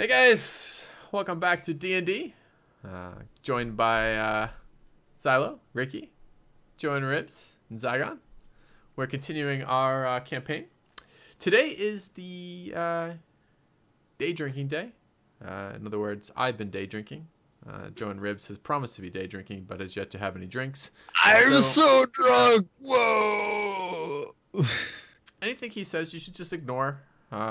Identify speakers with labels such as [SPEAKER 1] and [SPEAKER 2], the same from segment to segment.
[SPEAKER 1] Hey guys, welcome back to D&D. Joined by Xilo, Ricky, JoINrbs, and Zygon. We're continuing our campaign. Today is the day drinking day. In other words, I've been day drinking. JoINrbs has promised to be day drinking, but has yet to have any drinks.
[SPEAKER 2] I'm so drunk. Whoa.
[SPEAKER 1] Anything he says, you should just ignore.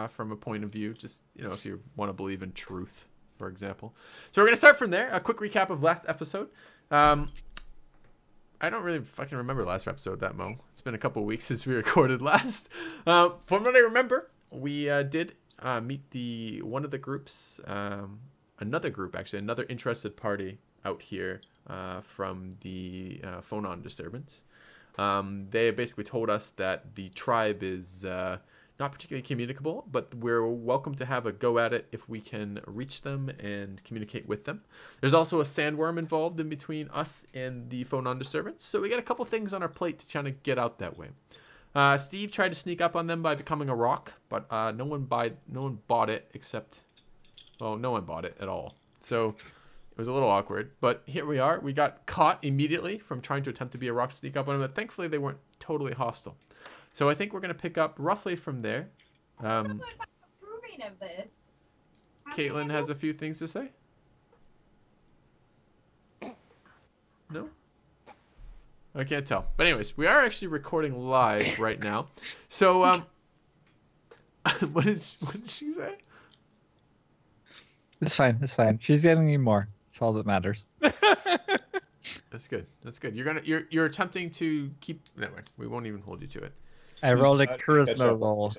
[SPEAKER 1] From a point of view, just, you know, if you want to believe in truth, for example. So we're going to start from there. A quick recap of last episode. I don't really fucking remember last episode that Mo. It's been a couple of weeks since we recorded last. From what I remember, we did meet one of the groups, another group actually, another interested party out here from the Fonon disturbance. They basically told us that the tribe is not particularly communicable, but we're welcome to have a go at it if we can reach them and communicate with them. There's also a sandworm involved in between us and the Fonon disturbance, so we got a couple things on our plate to try to get out that way. Steve tried to sneak up on them by becoming a rock, but no one bought it except, well, no one bought it at all. So it was a little awkward, but here we are. We got caught immediately from trying to attempt to be a rock, sneak up on them, but thankfully they weren't totally hostile. So I think we're going to pick up roughly from there.
[SPEAKER 3] Approving of this.
[SPEAKER 1] Caitlin has a few things to say. No? I can't tell. But anyways, we are actually recording live right now. So, what did she say?
[SPEAKER 2] It's fine. It's fine. She's getting you more. That's all that matters.
[SPEAKER 1] That's good. That's good. You're attempting to keep. Anyway, we won't even hold you to it.
[SPEAKER 2] I rolled a charisma roll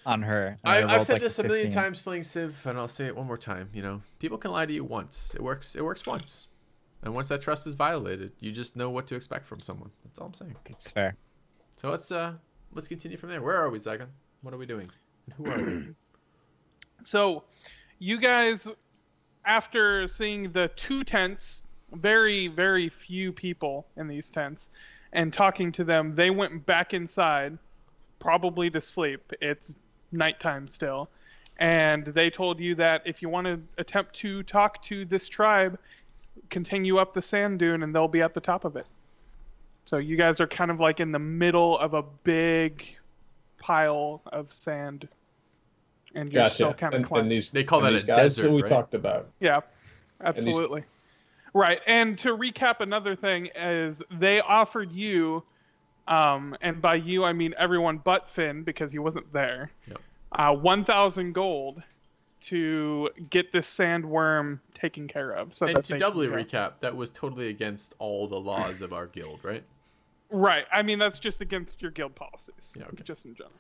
[SPEAKER 2] on her.
[SPEAKER 1] I've said this a million times playing Civ, and I'll say it one more time. You know, people can lie to you once. It works once. And once that trust is violated, you just know what to expect from someone. That's all I'm saying.
[SPEAKER 2] It's fair.
[SPEAKER 1] So let's continue from there. Where are we, Zygon? What are we doing? And who are we?
[SPEAKER 4] So, you guys, after seeing the two tents, very, very few people in these tents, and talking to them, they went back inside, probably to sleep. It's nighttime still. And they told you that if you want to attempt to talk to this tribe, continue up the sand dune and they'll be at the top of it. So you guys are kind of like in the middle of a big pile of sand. And you're still kind of climbing.
[SPEAKER 1] They call that a
[SPEAKER 5] guys
[SPEAKER 1] desert,
[SPEAKER 5] that we
[SPEAKER 1] right?
[SPEAKER 5] talked about.
[SPEAKER 4] Yeah, absolutely. Right, and to recap another thing is they offered you, and by you I mean everyone but Finn because he wasn't there,
[SPEAKER 1] Yep.
[SPEAKER 4] 1,000 gold to get this sandworm taken care of. So
[SPEAKER 1] and
[SPEAKER 4] that
[SPEAKER 1] to
[SPEAKER 4] they
[SPEAKER 1] doubly
[SPEAKER 4] can go.
[SPEAKER 1] recap, that was totally against all the laws of our guild, right?
[SPEAKER 4] Right, I mean that's just against your guild policies,
[SPEAKER 1] Yeah, okay.
[SPEAKER 4] just in general.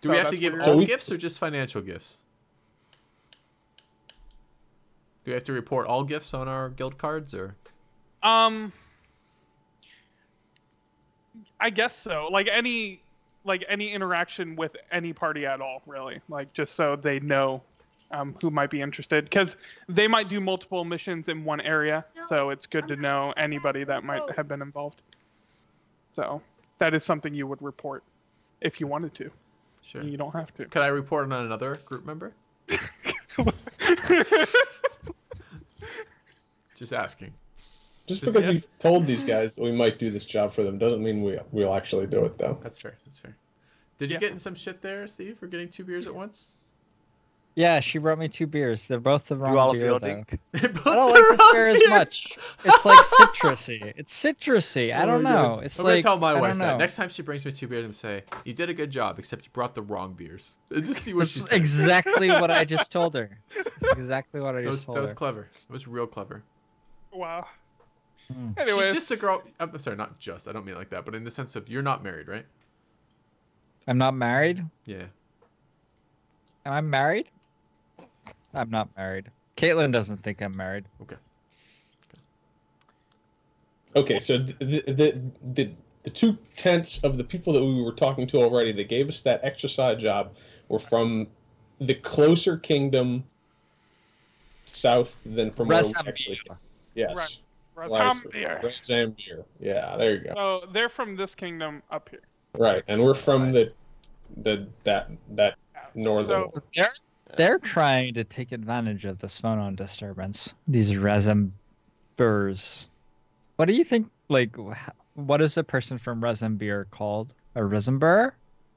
[SPEAKER 1] Do
[SPEAKER 4] So
[SPEAKER 1] we have to
[SPEAKER 4] that's
[SPEAKER 1] give
[SPEAKER 4] what
[SPEAKER 1] all
[SPEAKER 5] you're-
[SPEAKER 1] gifts or just financial gifts? Do we have to report all gifts on our guild cards, or?
[SPEAKER 4] I guess so. Like any interaction with any party at all, really. Like just so they know who might be interested, because they might do multiple missions in one area. So it's good to know anybody that might have been involved. So that is something you would report if you wanted to.
[SPEAKER 1] Sure.
[SPEAKER 4] You don't have to.
[SPEAKER 1] Could I report on another group member? Just asking.
[SPEAKER 5] Just
[SPEAKER 1] Just
[SPEAKER 5] because
[SPEAKER 1] the-
[SPEAKER 5] we told these guys we might do this job for them doesn't mean we'll actually do it, though.
[SPEAKER 1] That's fair. That's fair. Did you
[SPEAKER 4] Yeah.
[SPEAKER 1] get in some shit there, Steve, for getting 2 beers at once?
[SPEAKER 2] Yeah, she brought me 2 beers. They're both the wrong
[SPEAKER 6] all
[SPEAKER 2] beer,
[SPEAKER 6] building?
[SPEAKER 2] though.
[SPEAKER 1] They both
[SPEAKER 2] I don't
[SPEAKER 1] the
[SPEAKER 2] like this
[SPEAKER 1] wrong
[SPEAKER 2] beer as
[SPEAKER 1] beer.
[SPEAKER 2] much. It's like citrusy. It's citrusy. I
[SPEAKER 1] Oh
[SPEAKER 2] don't
[SPEAKER 1] my
[SPEAKER 2] know.
[SPEAKER 1] God.
[SPEAKER 2] It's
[SPEAKER 1] I'm
[SPEAKER 2] like
[SPEAKER 1] gonna tell my
[SPEAKER 2] I
[SPEAKER 1] wife
[SPEAKER 2] don't
[SPEAKER 1] that
[SPEAKER 2] know.
[SPEAKER 1] next time she brings me 2 beers, I'm gonna say, "You did a good job, except you brought the wrong beers." And just see what she
[SPEAKER 2] That's
[SPEAKER 1] says.
[SPEAKER 2] exactly what I just told her. That's exactly what I
[SPEAKER 1] That
[SPEAKER 2] just
[SPEAKER 1] was,
[SPEAKER 2] told
[SPEAKER 1] that was
[SPEAKER 2] her.
[SPEAKER 1] clever. It was real clever.
[SPEAKER 4] Wow.
[SPEAKER 2] Mm.
[SPEAKER 4] Anyways,
[SPEAKER 1] She's just a girl. I'm sorry, not just. I don't mean it like that, but in the sense of you're not married, right?
[SPEAKER 2] I'm not married.
[SPEAKER 1] Yeah.
[SPEAKER 2] Am I married? I'm not married. Caitlin doesn't think I'm married.
[SPEAKER 5] Okay, so the 2 tents of the people that we were talking to already that gave us that extra side job were from the closer kingdom south than from where we actually
[SPEAKER 2] Rasambia.
[SPEAKER 5] Yes.
[SPEAKER 4] Razambir.
[SPEAKER 5] Razambir. Yeah, there you go.
[SPEAKER 4] So they're from this kingdom up here.
[SPEAKER 5] Right, and we're from that northern
[SPEAKER 4] So
[SPEAKER 5] one.
[SPEAKER 2] There? They're trying to take advantage of this Fonon disturbance. These Resemburs. What do you think? Like, what is a person from Resembur called? A Resembur?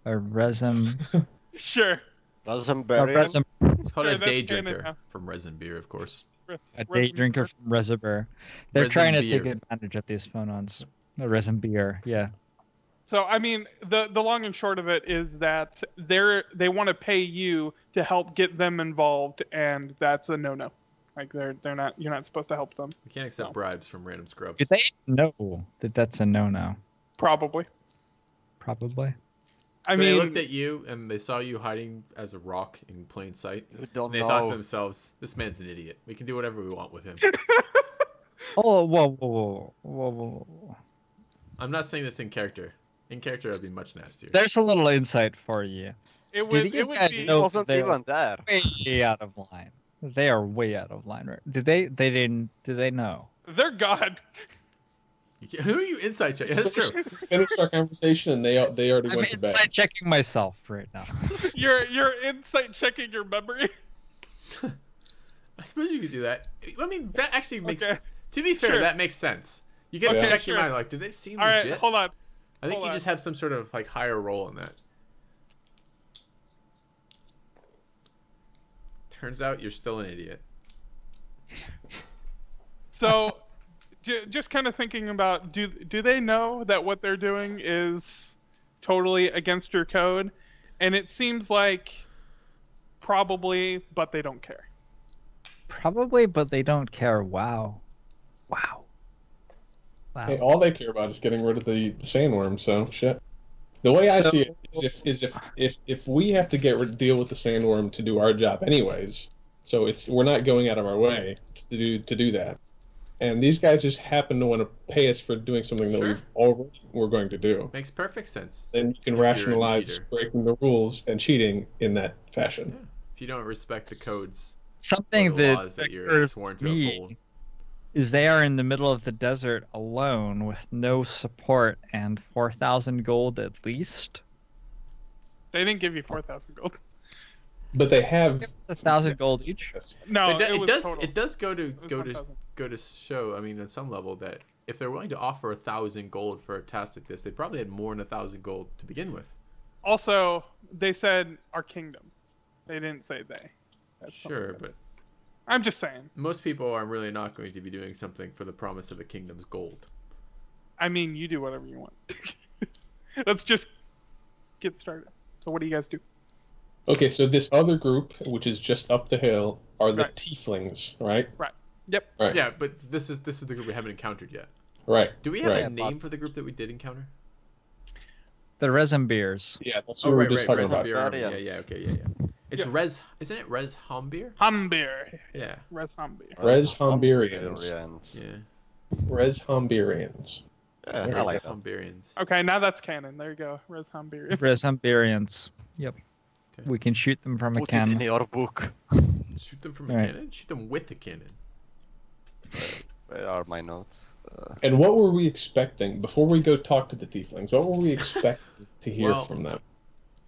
[SPEAKER 2] A Resem?
[SPEAKER 4] Sure.
[SPEAKER 2] A
[SPEAKER 6] Raspberry.
[SPEAKER 2] Resem?
[SPEAKER 1] It's called
[SPEAKER 4] Sure,
[SPEAKER 1] a
[SPEAKER 4] that's
[SPEAKER 1] day
[SPEAKER 4] canon
[SPEAKER 1] drinker
[SPEAKER 4] now.
[SPEAKER 1] from resin beer, of course.
[SPEAKER 2] A day drinker from Resembur. They're trying to take
[SPEAKER 1] Resembeer.
[SPEAKER 2] advantage of these Fonons. A Resembur, yeah.
[SPEAKER 4] So I mean, the long and short of it is that they want to pay you to help get them involved, and that's a no-no. Like they're not you're not supposed to help them.
[SPEAKER 1] We can't accept
[SPEAKER 4] No.
[SPEAKER 1] bribes from random scrubs.
[SPEAKER 2] Do they know that that's a no-no?
[SPEAKER 4] Probably.
[SPEAKER 2] Probably.
[SPEAKER 4] I
[SPEAKER 1] But they
[SPEAKER 4] mean,
[SPEAKER 1] looked at you and they saw you hiding as a rock in plain sight.
[SPEAKER 6] You
[SPEAKER 1] And
[SPEAKER 6] don't
[SPEAKER 1] they thought to
[SPEAKER 6] know.
[SPEAKER 1] themselves, "This man's an idiot. We can do whatever we want with him."
[SPEAKER 2] Oh, whoa.
[SPEAKER 1] I'm not saying this in character. In character, I'd be much nastier.
[SPEAKER 2] There's a little insight for you.
[SPEAKER 4] it
[SPEAKER 2] do
[SPEAKER 4] would
[SPEAKER 2] these
[SPEAKER 4] it would
[SPEAKER 2] guys
[SPEAKER 4] be
[SPEAKER 2] know-
[SPEAKER 6] Wasn't
[SPEAKER 2] they're-
[SPEAKER 6] even there.
[SPEAKER 2] Way out of line. They are way out of line. Right? Did they know?
[SPEAKER 4] they're God.
[SPEAKER 1] Who are you inside check? That's true.
[SPEAKER 5] Finished our conversation, and they already
[SPEAKER 2] I'm
[SPEAKER 5] went to bed.
[SPEAKER 2] inside checking myself right now.
[SPEAKER 4] You're insight checking your memory.
[SPEAKER 1] I suppose you could do that. I mean, that actually makes.
[SPEAKER 4] Okay.
[SPEAKER 1] To be fair,
[SPEAKER 4] Sure.
[SPEAKER 1] that makes sense. You can
[SPEAKER 5] Okay,
[SPEAKER 1] check your
[SPEAKER 4] sure.
[SPEAKER 1] mind. Like, do they seem
[SPEAKER 4] All right,
[SPEAKER 1] legit?
[SPEAKER 4] hold on.
[SPEAKER 1] I think
[SPEAKER 4] hold
[SPEAKER 1] you
[SPEAKER 4] on.
[SPEAKER 1] just have some sort of like higher role in that. Turns out you're still an idiot.
[SPEAKER 4] So, just kind of thinking about do they know that what they're doing is totally against your code? And it seems like probably, but they don't care.
[SPEAKER 2] Probably, but they don't care. Wow.
[SPEAKER 5] Hey, all they care about is getting rid of the sandworm. So shit. The way I
[SPEAKER 2] So-
[SPEAKER 5] see it is if we have to deal with the sandworm to do our job anyways, so we're not going out of our way to do that. And these guys just happen to want to pay us for doing something that
[SPEAKER 1] Sure.
[SPEAKER 5] we're going to do.
[SPEAKER 1] Makes perfect sense.
[SPEAKER 5] Then you can
[SPEAKER 1] If you're a
[SPEAKER 5] rationalize
[SPEAKER 1] cheater.
[SPEAKER 5] breaking the rules and cheating in that fashion.
[SPEAKER 1] Yeah. If you don't respect the codes,
[SPEAKER 2] Something
[SPEAKER 1] or the
[SPEAKER 2] that
[SPEAKER 1] laws that you're
[SPEAKER 2] occurs
[SPEAKER 1] sworn
[SPEAKER 2] to
[SPEAKER 1] to
[SPEAKER 2] me
[SPEAKER 1] uphold.
[SPEAKER 2] is they are in the middle of the desert alone with no support and 4,000 gold at least.
[SPEAKER 4] They didn't give you 4,000 gold.
[SPEAKER 5] But they have.
[SPEAKER 2] It's 1,000 gold each.
[SPEAKER 4] No,
[SPEAKER 1] But
[SPEAKER 4] it was
[SPEAKER 1] does
[SPEAKER 4] total.
[SPEAKER 1] it does go to
[SPEAKER 4] It was
[SPEAKER 1] go to
[SPEAKER 4] 1,000.
[SPEAKER 1] go to show. I mean, on some level, that if they're willing to offer 1,000 gold for a task like this, they probably had more than 1,000 gold to begin with.
[SPEAKER 4] Also, they said our kingdom. They didn't say they. That's
[SPEAKER 1] Sure,
[SPEAKER 4] something
[SPEAKER 1] but
[SPEAKER 4] I'm just saying.
[SPEAKER 1] most people are really not going to be doing something for the promise of a kingdom's gold.
[SPEAKER 4] I mean, you do whatever you want. Let's just get started. So what do you guys do?
[SPEAKER 5] Okay, so this other group, which is just up the hill, are the
[SPEAKER 4] Right.
[SPEAKER 5] tieflings, right?
[SPEAKER 4] Yep.
[SPEAKER 5] Right.
[SPEAKER 1] Yeah, but this is the group we haven't encountered yet.
[SPEAKER 5] Right.
[SPEAKER 1] Do we have
[SPEAKER 5] Right.
[SPEAKER 1] a name for the group that we did encounter?
[SPEAKER 2] The Resembeers.
[SPEAKER 5] Yeah, that's
[SPEAKER 1] Oh,
[SPEAKER 5] what we
[SPEAKER 1] right,
[SPEAKER 5] were just
[SPEAKER 1] right,
[SPEAKER 5] talking about.
[SPEAKER 1] Resembeer Army. Yeah,
[SPEAKER 6] Barbarians.
[SPEAKER 1] yeah, okay, yeah. It's
[SPEAKER 4] Yeah.
[SPEAKER 1] Res, isn't it Res Hombeer?
[SPEAKER 4] Humbeer.
[SPEAKER 1] Yeah,
[SPEAKER 4] Res Humbeer.
[SPEAKER 5] Res Homberians.
[SPEAKER 6] Homberians.
[SPEAKER 1] yeah.
[SPEAKER 5] Res Homberians.
[SPEAKER 6] Yeah, I
[SPEAKER 5] Res
[SPEAKER 6] like that.
[SPEAKER 1] Homberians.
[SPEAKER 4] Okay, now that's canon. There you go. Res Humbeer.
[SPEAKER 2] Resemberians. Yep.
[SPEAKER 1] Okay.
[SPEAKER 2] We can shoot them from a
[SPEAKER 6] Put it in
[SPEAKER 2] cannon.
[SPEAKER 6] your book.
[SPEAKER 1] Shoot them from a
[SPEAKER 2] Right.
[SPEAKER 1] cannon? Shoot them with the cannon.
[SPEAKER 6] Where are my notes?
[SPEAKER 5] And what were we expecting before we go talk to the tieflings? What were we expecting to hear
[SPEAKER 1] Well-
[SPEAKER 5] from them?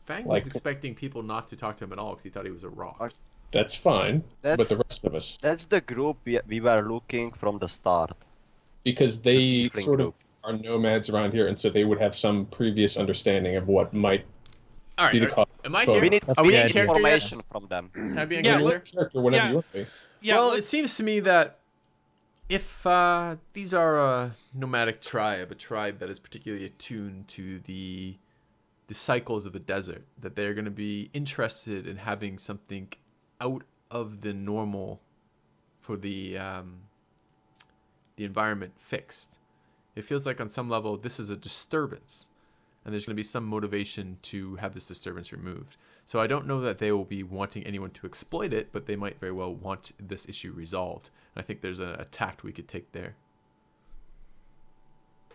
[SPEAKER 1] Fang
[SPEAKER 5] Like-
[SPEAKER 1] was expecting people not to talk to him at all because he thought he was a rock.
[SPEAKER 5] That's fine, but
[SPEAKER 6] That's
[SPEAKER 5] the rest of us,
[SPEAKER 6] that's the group we were looking from the start.
[SPEAKER 5] because they
[SPEAKER 6] The tiefling
[SPEAKER 5] sort of
[SPEAKER 6] group.
[SPEAKER 5] are nomads around here, and so they would have some previous understanding of what might
[SPEAKER 1] All right,
[SPEAKER 5] be the cause.
[SPEAKER 1] am I
[SPEAKER 5] So-
[SPEAKER 1] here?
[SPEAKER 6] We need
[SPEAKER 2] That's
[SPEAKER 1] Are we
[SPEAKER 2] the
[SPEAKER 1] in
[SPEAKER 2] idea.
[SPEAKER 1] character yet?
[SPEAKER 6] information from them.
[SPEAKER 1] Can I be in
[SPEAKER 4] Yeah,
[SPEAKER 5] You're
[SPEAKER 1] character?
[SPEAKER 5] in character whenever
[SPEAKER 4] Yeah.
[SPEAKER 5] you want to be.
[SPEAKER 4] Yeah.
[SPEAKER 1] Well,
[SPEAKER 4] let's-
[SPEAKER 1] it seems to me that if these are a nomadic tribe, a tribe that is particularly attuned to the cycles of the desert, that they're going to be interested in having something out of the normal for the environment fixed. It feels like on some level this is a disturbance, and there's going to be some motivation to have this disturbance removed. So I don't know that they will be wanting anyone to exploit it, but they might very well want this issue resolved. And I think there's a tact we could take there.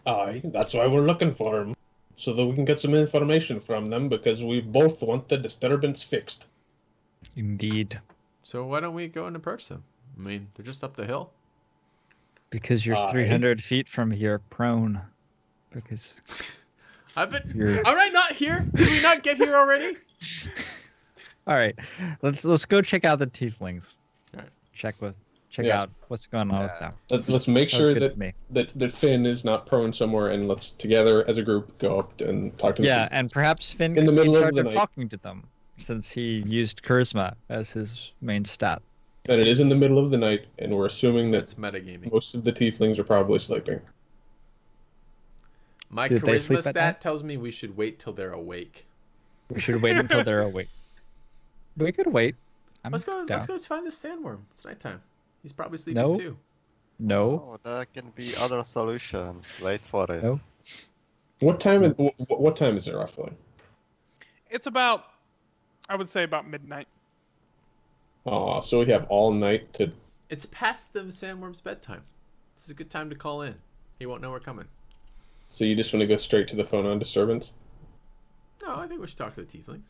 [SPEAKER 5] Aye, that's why we're looking for them, so that we can get some information from them, because we both want the disturbance fixed.
[SPEAKER 2] Indeed.
[SPEAKER 1] So why don't we go and approach them? I mean, they're just up the hill.
[SPEAKER 2] Because you're
[SPEAKER 5] Aye.
[SPEAKER 2] 300 feet from here, prone. Because
[SPEAKER 1] I've been.
[SPEAKER 2] you're.
[SPEAKER 1] Am I not here? Did we not get here already?
[SPEAKER 2] All right, let's go check out the tieflings.
[SPEAKER 1] All right.
[SPEAKER 2] Check
[SPEAKER 5] Yeah.
[SPEAKER 2] out what's going on with them.
[SPEAKER 5] Let's make
[SPEAKER 2] Sounds
[SPEAKER 5] sure
[SPEAKER 2] good
[SPEAKER 5] that,
[SPEAKER 2] to me.
[SPEAKER 5] that Finn is not prone somewhere, and let's together as a group go up and talk to the
[SPEAKER 2] Yeah,
[SPEAKER 5] people.
[SPEAKER 2] and perhaps Finn
[SPEAKER 5] In the
[SPEAKER 2] could be in
[SPEAKER 5] middle of
[SPEAKER 2] charge
[SPEAKER 5] the
[SPEAKER 2] of
[SPEAKER 5] night.
[SPEAKER 2] talking to them, since he used charisma as his main stat.
[SPEAKER 5] And it is in the middle of the night, and we're assuming that
[SPEAKER 1] That's metagaming.
[SPEAKER 5] most of the tieflings are probably sleeping.
[SPEAKER 1] My
[SPEAKER 2] Did they sleep
[SPEAKER 1] charisma
[SPEAKER 2] at
[SPEAKER 1] stat
[SPEAKER 2] night?
[SPEAKER 1] tells me we should wait till they're awake.
[SPEAKER 2] We should wait until they're awake. We could wait.
[SPEAKER 1] Let's go.
[SPEAKER 2] down.
[SPEAKER 1] Let's go find this sandworm. It's nighttime. He's probably sleeping
[SPEAKER 2] No.
[SPEAKER 1] too.
[SPEAKER 2] No.
[SPEAKER 6] Oh, there can be other solutions. Wait for it.
[SPEAKER 2] No.
[SPEAKER 5] What time is it roughly?
[SPEAKER 4] It's about, I would say about midnight.
[SPEAKER 5] Oh, so we have all night to.
[SPEAKER 1] It's past the sandworm's bedtime. This is a good time to call in. He won't know we're coming.
[SPEAKER 5] So you just want to go straight to the Fonon disturbance?
[SPEAKER 1] No, I think we should talk to the tieflings.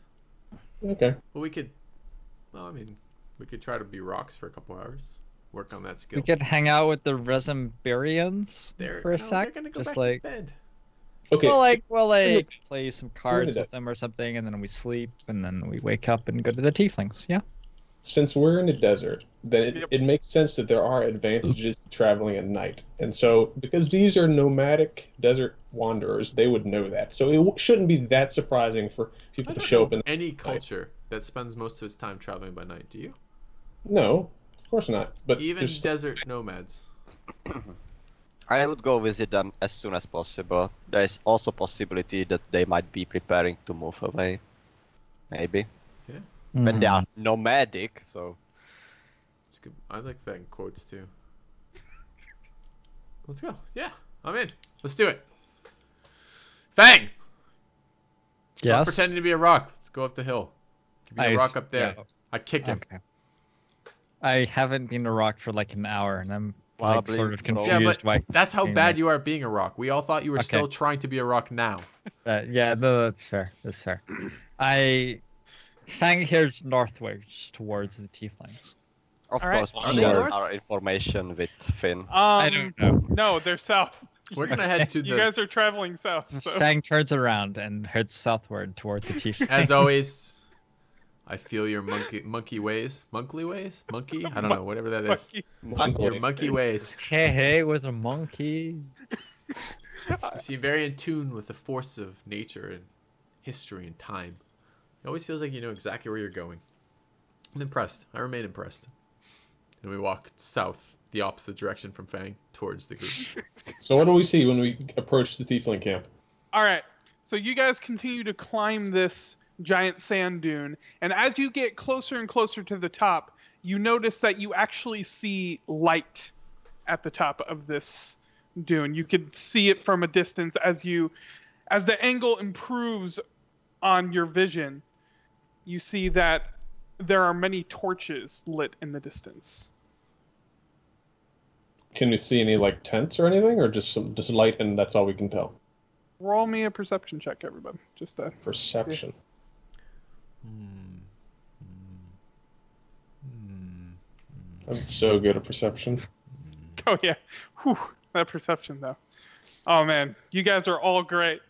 [SPEAKER 5] Okay.
[SPEAKER 1] Well, we could. Well, I mean, we could try to be rocks for a couple hours. Work on that skill.
[SPEAKER 2] We could hang out with the Resemberians
[SPEAKER 1] They're,
[SPEAKER 2] for a
[SPEAKER 1] no,
[SPEAKER 2] sec.
[SPEAKER 1] They're gonna go
[SPEAKER 2] Just
[SPEAKER 1] back
[SPEAKER 2] like,
[SPEAKER 1] to bed.
[SPEAKER 5] Okay.
[SPEAKER 2] we'll
[SPEAKER 5] Look,
[SPEAKER 2] play some cards
[SPEAKER 5] to
[SPEAKER 2] with them or something, and then we sleep, and then we wake up and go to the tieflings. Yeah.
[SPEAKER 5] Since we're in a desert, then
[SPEAKER 4] Yep.
[SPEAKER 5] it makes sense that there are advantages to traveling at night. And so, because these are nomadic desert wanderers, they would know that. So it shouldn't be that surprising for
[SPEAKER 1] I
[SPEAKER 5] people to
[SPEAKER 1] don't
[SPEAKER 5] show
[SPEAKER 1] know
[SPEAKER 5] up in.
[SPEAKER 1] any culture that spends most of its time traveling by night. Do you?
[SPEAKER 5] No, of course not. But
[SPEAKER 1] Even
[SPEAKER 5] there's-
[SPEAKER 1] desert nomads.
[SPEAKER 6] I would go visit them as soon as possible. There is also possibility that they might be preparing to move away. Maybe. When they are nomadic, so...
[SPEAKER 1] It's good. I like that in quotes too. Let's go. Yeah, I'm in. Let's do it. Fang! Stop
[SPEAKER 2] Yes.
[SPEAKER 1] pretending to be a rock. Let's go up the hill. Give me a rock up there.
[SPEAKER 2] yeah.
[SPEAKER 1] I kick him.
[SPEAKER 2] Okay. I haven't been a rock for like an hour, and I'm like
[SPEAKER 6] Probably
[SPEAKER 2] sort of
[SPEAKER 6] no.
[SPEAKER 2] confused.
[SPEAKER 1] Yeah, but
[SPEAKER 2] why
[SPEAKER 1] that's how
[SPEAKER 2] being
[SPEAKER 1] bad
[SPEAKER 2] like-
[SPEAKER 1] you are at being a rock. We all thought you were
[SPEAKER 2] Okay.
[SPEAKER 1] still trying to be a rock now.
[SPEAKER 2] Yeah, no, that's fair. That's fair. Fang heads northwards towards the tieflings.
[SPEAKER 6] Of
[SPEAKER 4] All right.
[SPEAKER 6] course,
[SPEAKER 1] Are
[SPEAKER 6] we
[SPEAKER 1] they
[SPEAKER 6] share
[SPEAKER 1] north?
[SPEAKER 6] our information with Finn.
[SPEAKER 2] I don't know.
[SPEAKER 4] No, they're south.
[SPEAKER 1] We're gonna head to
[SPEAKER 4] You
[SPEAKER 1] the.
[SPEAKER 4] guys are traveling south. So.
[SPEAKER 2] Fang turns around and heads southward toward the tieflings.
[SPEAKER 1] As always, I feel your monkey ways. Monkly ways? Monkey? I don't know. Whatever that is. Your monkey ways.
[SPEAKER 2] Hey, with a monkey.
[SPEAKER 1] You seem very in tune with the force of nature and history and time. It always feels like you know exactly where you're going. I'm impressed. I remain impressed. And we walk south, the opposite direction from Fang, towards the group.
[SPEAKER 5] So what do we see when we approach the tiefling camp?
[SPEAKER 4] All right. So you guys continue to climb this giant sand dune, and as you get closer and closer to the top, you notice that you actually see light at the top of this dune. You could see it from a distance as the angle improves on your vision. You see that there are many torches lit in the distance.
[SPEAKER 5] Can we see any like tents or anything, or just light and that's all we can tell?
[SPEAKER 4] Roll me a perception check, everybody. Just that.
[SPEAKER 5] Perception. I'm so good at perception.
[SPEAKER 4] Oh yeah. Whew, that perception though. Oh man, you guys are all great.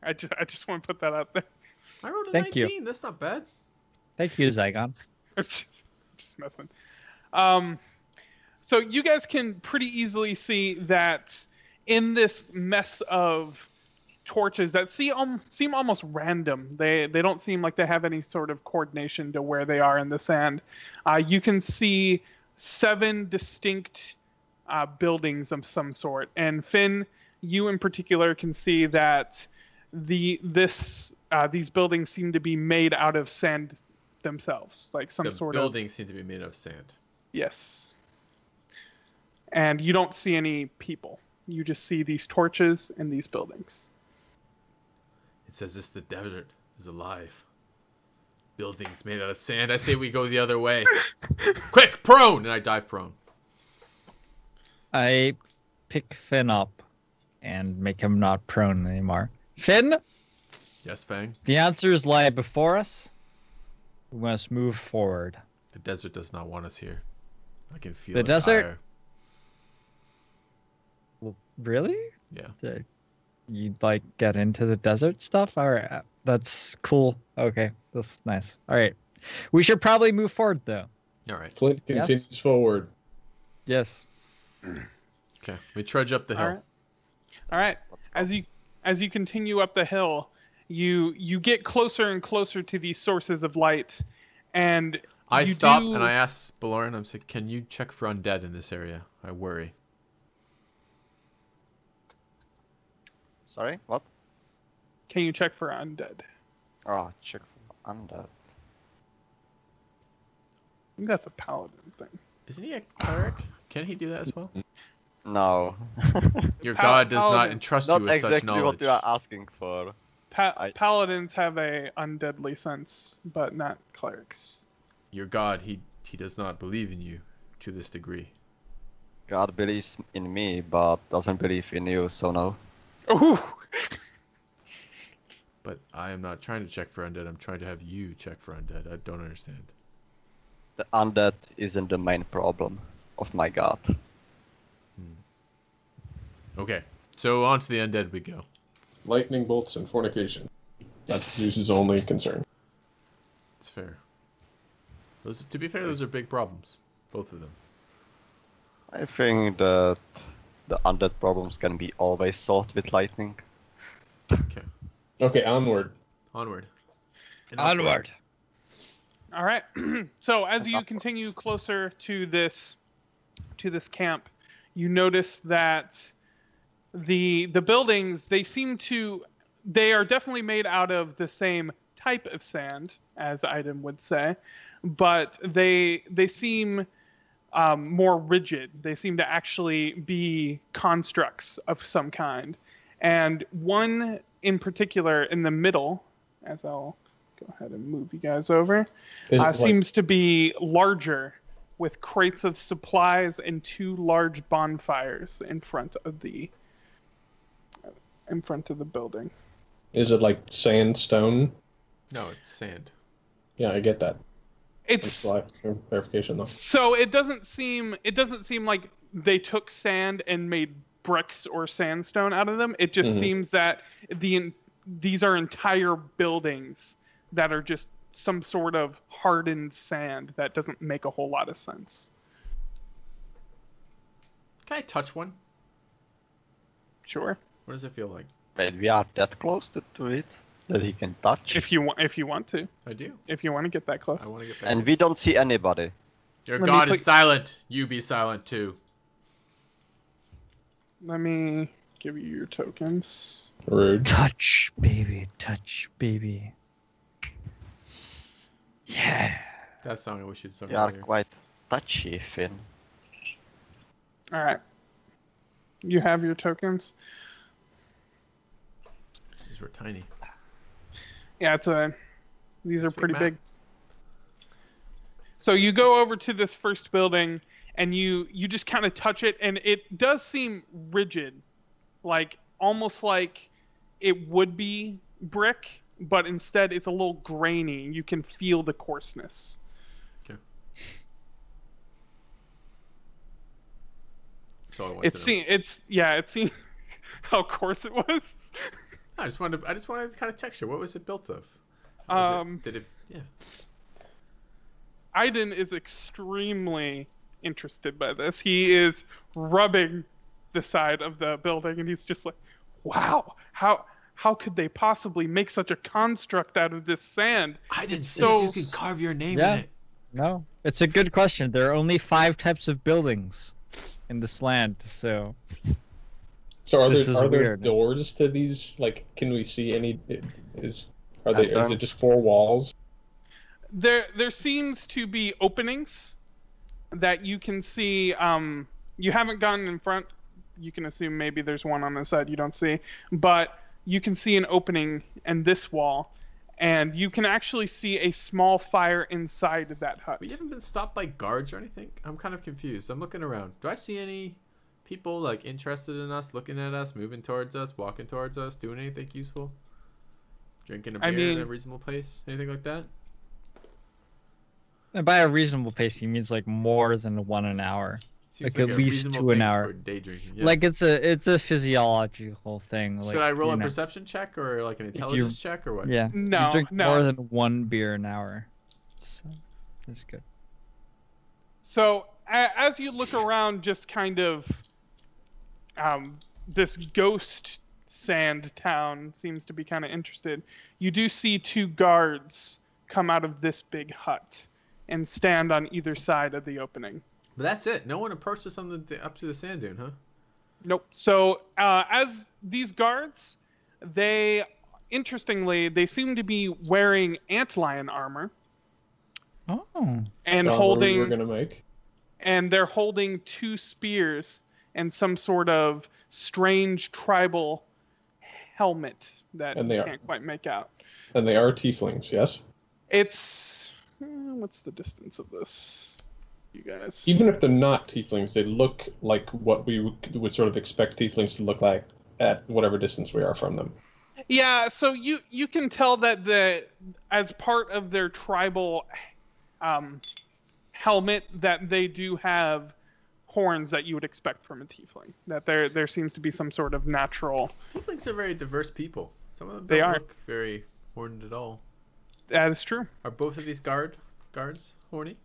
[SPEAKER 4] I just want to put that out there.
[SPEAKER 1] I rolled a
[SPEAKER 2] Thank you.
[SPEAKER 1] 19. That's not bad.
[SPEAKER 2] Thank you, Zygon.
[SPEAKER 4] Just messing. So you guys can pretty easily see that in this mess of torches that seem almost random. They don't seem like they have any sort of coordination to where they are in the sand. You can see 7 distinct buildings of some sort, and Finn, you in particular can see that these buildings seem to be made out of sand themselves, like some
[SPEAKER 1] The
[SPEAKER 4] sort of
[SPEAKER 1] buildings seem to be made of sand.
[SPEAKER 4] Yes. And you don't see any people. You just see these torches and these buildings.
[SPEAKER 1] It says this: the desert is alive. Buildings made out of sand. I say we go the other way. Quick, prone! And I dive prone.
[SPEAKER 2] I pick Finn up and make him not prone anymore. Finn,
[SPEAKER 1] Yes, Fang?
[SPEAKER 2] the answers lie before us. We must move forward.
[SPEAKER 1] The desert does not want us here. I can feel
[SPEAKER 2] The
[SPEAKER 1] its
[SPEAKER 2] desert?
[SPEAKER 1] ire.
[SPEAKER 2] Well, really?
[SPEAKER 1] Yeah.
[SPEAKER 2] You'd get into the desert stuff? All right, that's cool. Okay, that's nice. All right. We should probably move forward, though.
[SPEAKER 1] All right.
[SPEAKER 5] Flint continues forward.
[SPEAKER 2] Yes.
[SPEAKER 1] Okay. We trudge up the hill.
[SPEAKER 4] All right. As you continue up the hill, you get closer and closer to these sources of light, and
[SPEAKER 1] I stop and I ask Belorin, I'm saying, can you check for undead in this area? I worry.
[SPEAKER 6] Sorry, what?
[SPEAKER 4] Can you check for undead?
[SPEAKER 6] Oh, check for undead.
[SPEAKER 4] I think that's a paladin thing.
[SPEAKER 1] Isn't he a cleric? Can he do that as well?
[SPEAKER 6] No.
[SPEAKER 1] Your god does not entrust you
[SPEAKER 6] Not
[SPEAKER 1] with such
[SPEAKER 6] exactly
[SPEAKER 1] knowledge.
[SPEAKER 6] what you are asking for.
[SPEAKER 4] Paladins have a undeadly sense, but not clerics.
[SPEAKER 1] Your god, he does not believe in you to this degree.
[SPEAKER 6] God believes in me, but doesn't believe in you, so no.
[SPEAKER 4] Ooh.
[SPEAKER 1] But I am not trying to check for undead. I'm trying to have you check for undead. I don't understand.
[SPEAKER 6] The undead isn't the main problem of my god.
[SPEAKER 1] Okay, so on to the undead we go.
[SPEAKER 5] Lightning bolts and fornication. That's Zeus's only concern.
[SPEAKER 1] It's fair. Those, to be fair, those are big problems. Both of them.
[SPEAKER 6] I think that the undead problems can be always solved with lightning.
[SPEAKER 1] Okay.
[SPEAKER 5] Okay, onward.
[SPEAKER 1] Onward. And
[SPEAKER 2] Onward.
[SPEAKER 4] All right. So as you continue closer to this camp, you notice that the buildings, they are definitely made out of the same type of sand, as Iden would say, but they seem more rigid. They seem to actually be constructs of some kind. And one in particular in the middle, as I'll go ahead and move you guys over, seems to be larger, with crates of supplies and 2 large bonfires in front of the building.
[SPEAKER 5] Is it like sandstone?
[SPEAKER 1] No, it's sand.
[SPEAKER 5] Yeah, I get that.
[SPEAKER 4] It's
[SPEAKER 5] clarification though.
[SPEAKER 4] So it doesn't seem like they took sand and made bricks or sandstone out of them. It just seems that these are entire buildings that are just some sort of hardened sand that doesn't make a whole lot of sense.
[SPEAKER 1] Can I touch one?
[SPEAKER 4] Sure.
[SPEAKER 1] What does it feel like?
[SPEAKER 6] Wait, we are that close to it that he can touch.
[SPEAKER 4] If you want to.
[SPEAKER 1] I do.
[SPEAKER 4] If you want to get that close.
[SPEAKER 1] I want to get that
[SPEAKER 6] And
[SPEAKER 1] close.
[SPEAKER 6] we don't see anybody.
[SPEAKER 1] Your god is silent. You be silent too.
[SPEAKER 4] Let me give you your tokens.
[SPEAKER 5] Rude.
[SPEAKER 2] Touch, baby. Touch, baby. Yeah.
[SPEAKER 1] That song I wish you'd sung
[SPEAKER 6] We are
[SPEAKER 1] earlier.
[SPEAKER 6] quite touchy, Finn.
[SPEAKER 4] All right. You have your tokens.
[SPEAKER 1] These were tiny.
[SPEAKER 4] Yeah, these are
[SPEAKER 1] Sweet
[SPEAKER 4] pretty
[SPEAKER 1] map.
[SPEAKER 4] big. So you go over to this first building and you just kind of touch it, and it does seem rigid, like almost like it would be brick, but instead it's a little grainy. You can feel the coarseness.
[SPEAKER 1] Okay. That's all I want to know.
[SPEAKER 4] It seemed how coarse it was.
[SPEAKER 1] I just wanted kind of texture. What was it built of? Yeah.
[SPEAKER 4] Iden is extremely interested by this. He is rubbing the side of the building, and he's just like, "Wow, how could they possibly make such a construct out of this sand?"
[SPEAKER 1] I didn't say
[SPEAKER 4] so-
[SPEAKER 1] you could carve your name
[SPEAKER 2] Yeah.
[SPEAKER 1] in it.
[SPEAKER 2] No, it's a good question. There are only 5 types of buildings in this land, so
[SPEAKER 5] So
[SPEAKER 2] This is
[SPEAKER 5] are there
[SPEAKER 2] weird.
[SPEAKER 5] doors to these? Like, can we see any? Is
[SPEAKER 6] I
[SPEAKER 5] it
[SPEAKER 6] don't-
[SPEAKER 5] just 4 walls?
[SPEAKER 4] There seems to be openings that you can see. You haven't gotten in front. You can assume maybe there's one on the side you don't see, but you can see an opening in this wall, and you can actually see a small fire inside that hut.
[SPEAKER 1] We haven't been stopped by guards or anything? I'm kind of confused. I'm looking around. Do I see any people like interested in us, looking at us, moving towards us, walking towards us, doing anything useful? Drinking a beer in a reasonable pace? Anything like that?
[SPEAKER 2] and by a reasonable pace, he means like more than 1 an hour.
[SPEAKER 1] Seems
[SPEAKER 2] Like at
[SPEAKER 1] a
[SPEAKER 2] least
[SPEAKER 1] reasonable
[SPEAKER 2] 2 an
[SPEAKER 1] thing
[SPEAKER 2] hour.
[SPEAKER 1] for day drinking. Yes.
[SPEAKER 2] Like it's a physiological thing. Like,
[SPEAKER 1] Should I roll
[SPEAKER 2] you
[SPEAKER 1] a
[SPEAKER 2] know.
[SPEAKER 1] perception check or like an intelligence check or what?
[SPEAKER 2] Yeah.
[SPEAKER 4] No,
[SPEAKER 2] you drink
[SPEAKER 4] no.
[SPEAKER 2] more than 1 beer an hour. That's good.
[SPEAKER 4] So as you look around, just kind of this ghost sand town seems to be kind of interested. You do see 2 guards come out of this big hut and stand on either side of the opening.
[SPEAKER 1] But that's it. No one approached us on up to the sand dune, huh?
[SPEAKER 4] Nope. So as these guards, interestingly, they seem to be wearing antlion armor.
[SPEAKER 2] Oh.
[SPEAKER 4] And
[SPEAKER 5] holding. We're gonna make.
[SPEAKER 4] And they're holding 2 spears and some sort of strange tribal helmet that you can't quite make out.
[SPEAKER 5] And they are tieflings, yes?
[SPEAKER 4] It's... what's the distance of this, you guys?
[SPEAKER 5] Even if they're not tieflings, they look like what we would sort of expect tieflings to look like at whatever distance we are from them.
[SPEAKER 4] Yeah, so you can tell that as part of their tribal helmet that they do have horns that you would expect from a tiefling. That there seems to be some sort of natural...
[SPEAKER 1] Tieflings are very diverse people. Some of them
[SPEAKER 4] they
[SPEAKER 1] don't
[SPEAKER 4] are.
[SPEAKER 1] look very horned at all.
[SPEAKER 4] That is true.
[SPEAKER 1] Are both of these guards horny?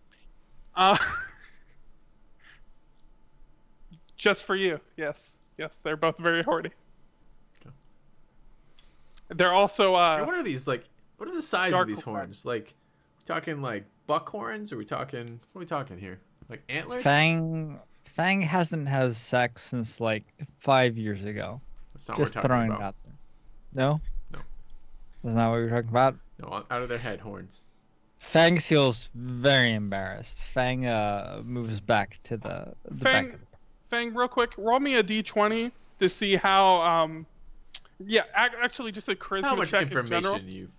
[SPEAKER 4] Just for you, yes. Yes, they're both very horny.
[SPEAKER 1] Okay.
[SPEAKER 4] They're also
[SPEAKER 1] what are these like? What are the size of these
[SPEAKER 4] black.
[SPEAKER 1] horns? Like, we talking like buck horns? Or we talking? What are we talking here? Like antlers?
[SPEAKER 2] Fang hasn't had sex since like 5 years ago.
[SPEAKER 1] That's not
[SPEAKER 2] Just
[SPEAKER 1] what we're
[SPEAKER 2] throwing
[SPEAKER 1] talking
[SPEAKER 2] it
[SPEAKER 1] about.
[SPEAKER 2] out there. No?
[SPEAKER 1] No.
[SPEAKER 2] That's not what you're talking about?
[SPEAKER 1] No, out of their head horns.
[SPEAKER 2] Fang feels very embarrassed. Fang moves back to the
[SPEAKER 4] Fang,
[SPEAKER 2] back.
[SPEAKER 4] Fang, real quick, roll me a d20 to see how actually just a charisma
[SPEAKER 1] How much
[SPEAKER 4] check in general.
[SPEAKER 1] information you've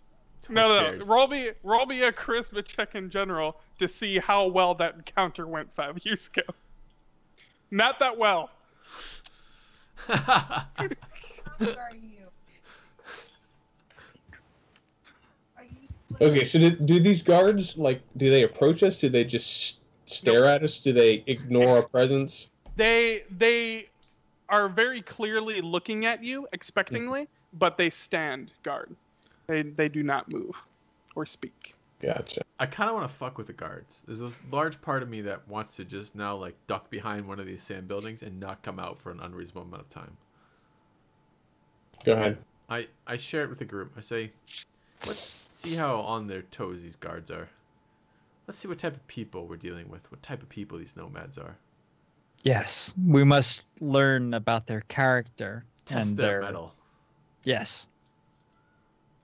[SPEAKER 4] No,
[SPEAKER 1] shared.
[SPEAKER 4] roll me a charisma check in general to see how well that encounter went 5 years ago. Not that well.
[SPEAKER 3] How old are you? Are you
[SPEAKER 5] Okay, so do these guards, do they approach us? Do they just stare at us? Do they ignore our presence?
[SPEAKER 4] They are very clearly looking at you expectingly, but they stand guard. They do not move or speak.
[SPEAKER 5] Gotcha.
[SPEAKER 1] I kind of want to fuck with the guards. There's a large part of me that wants to just now like duck behind one of these sand buildings and not come out for an unreasonable amount of time.
[SPEAKER 5] Go ahead.
[SPEAKER 1] I share it with the group. I say, let's see how on their toes these guards are. Let's see what type of people we're dealing with. What type of people these nomads are.
[SPEAKER 2] Yes, we must learn about their character
[SPEAKER 1] Test
[SPEAKER 2] and
[SPEAKER 1] their mettle.
[SPEAKER 2] Yes.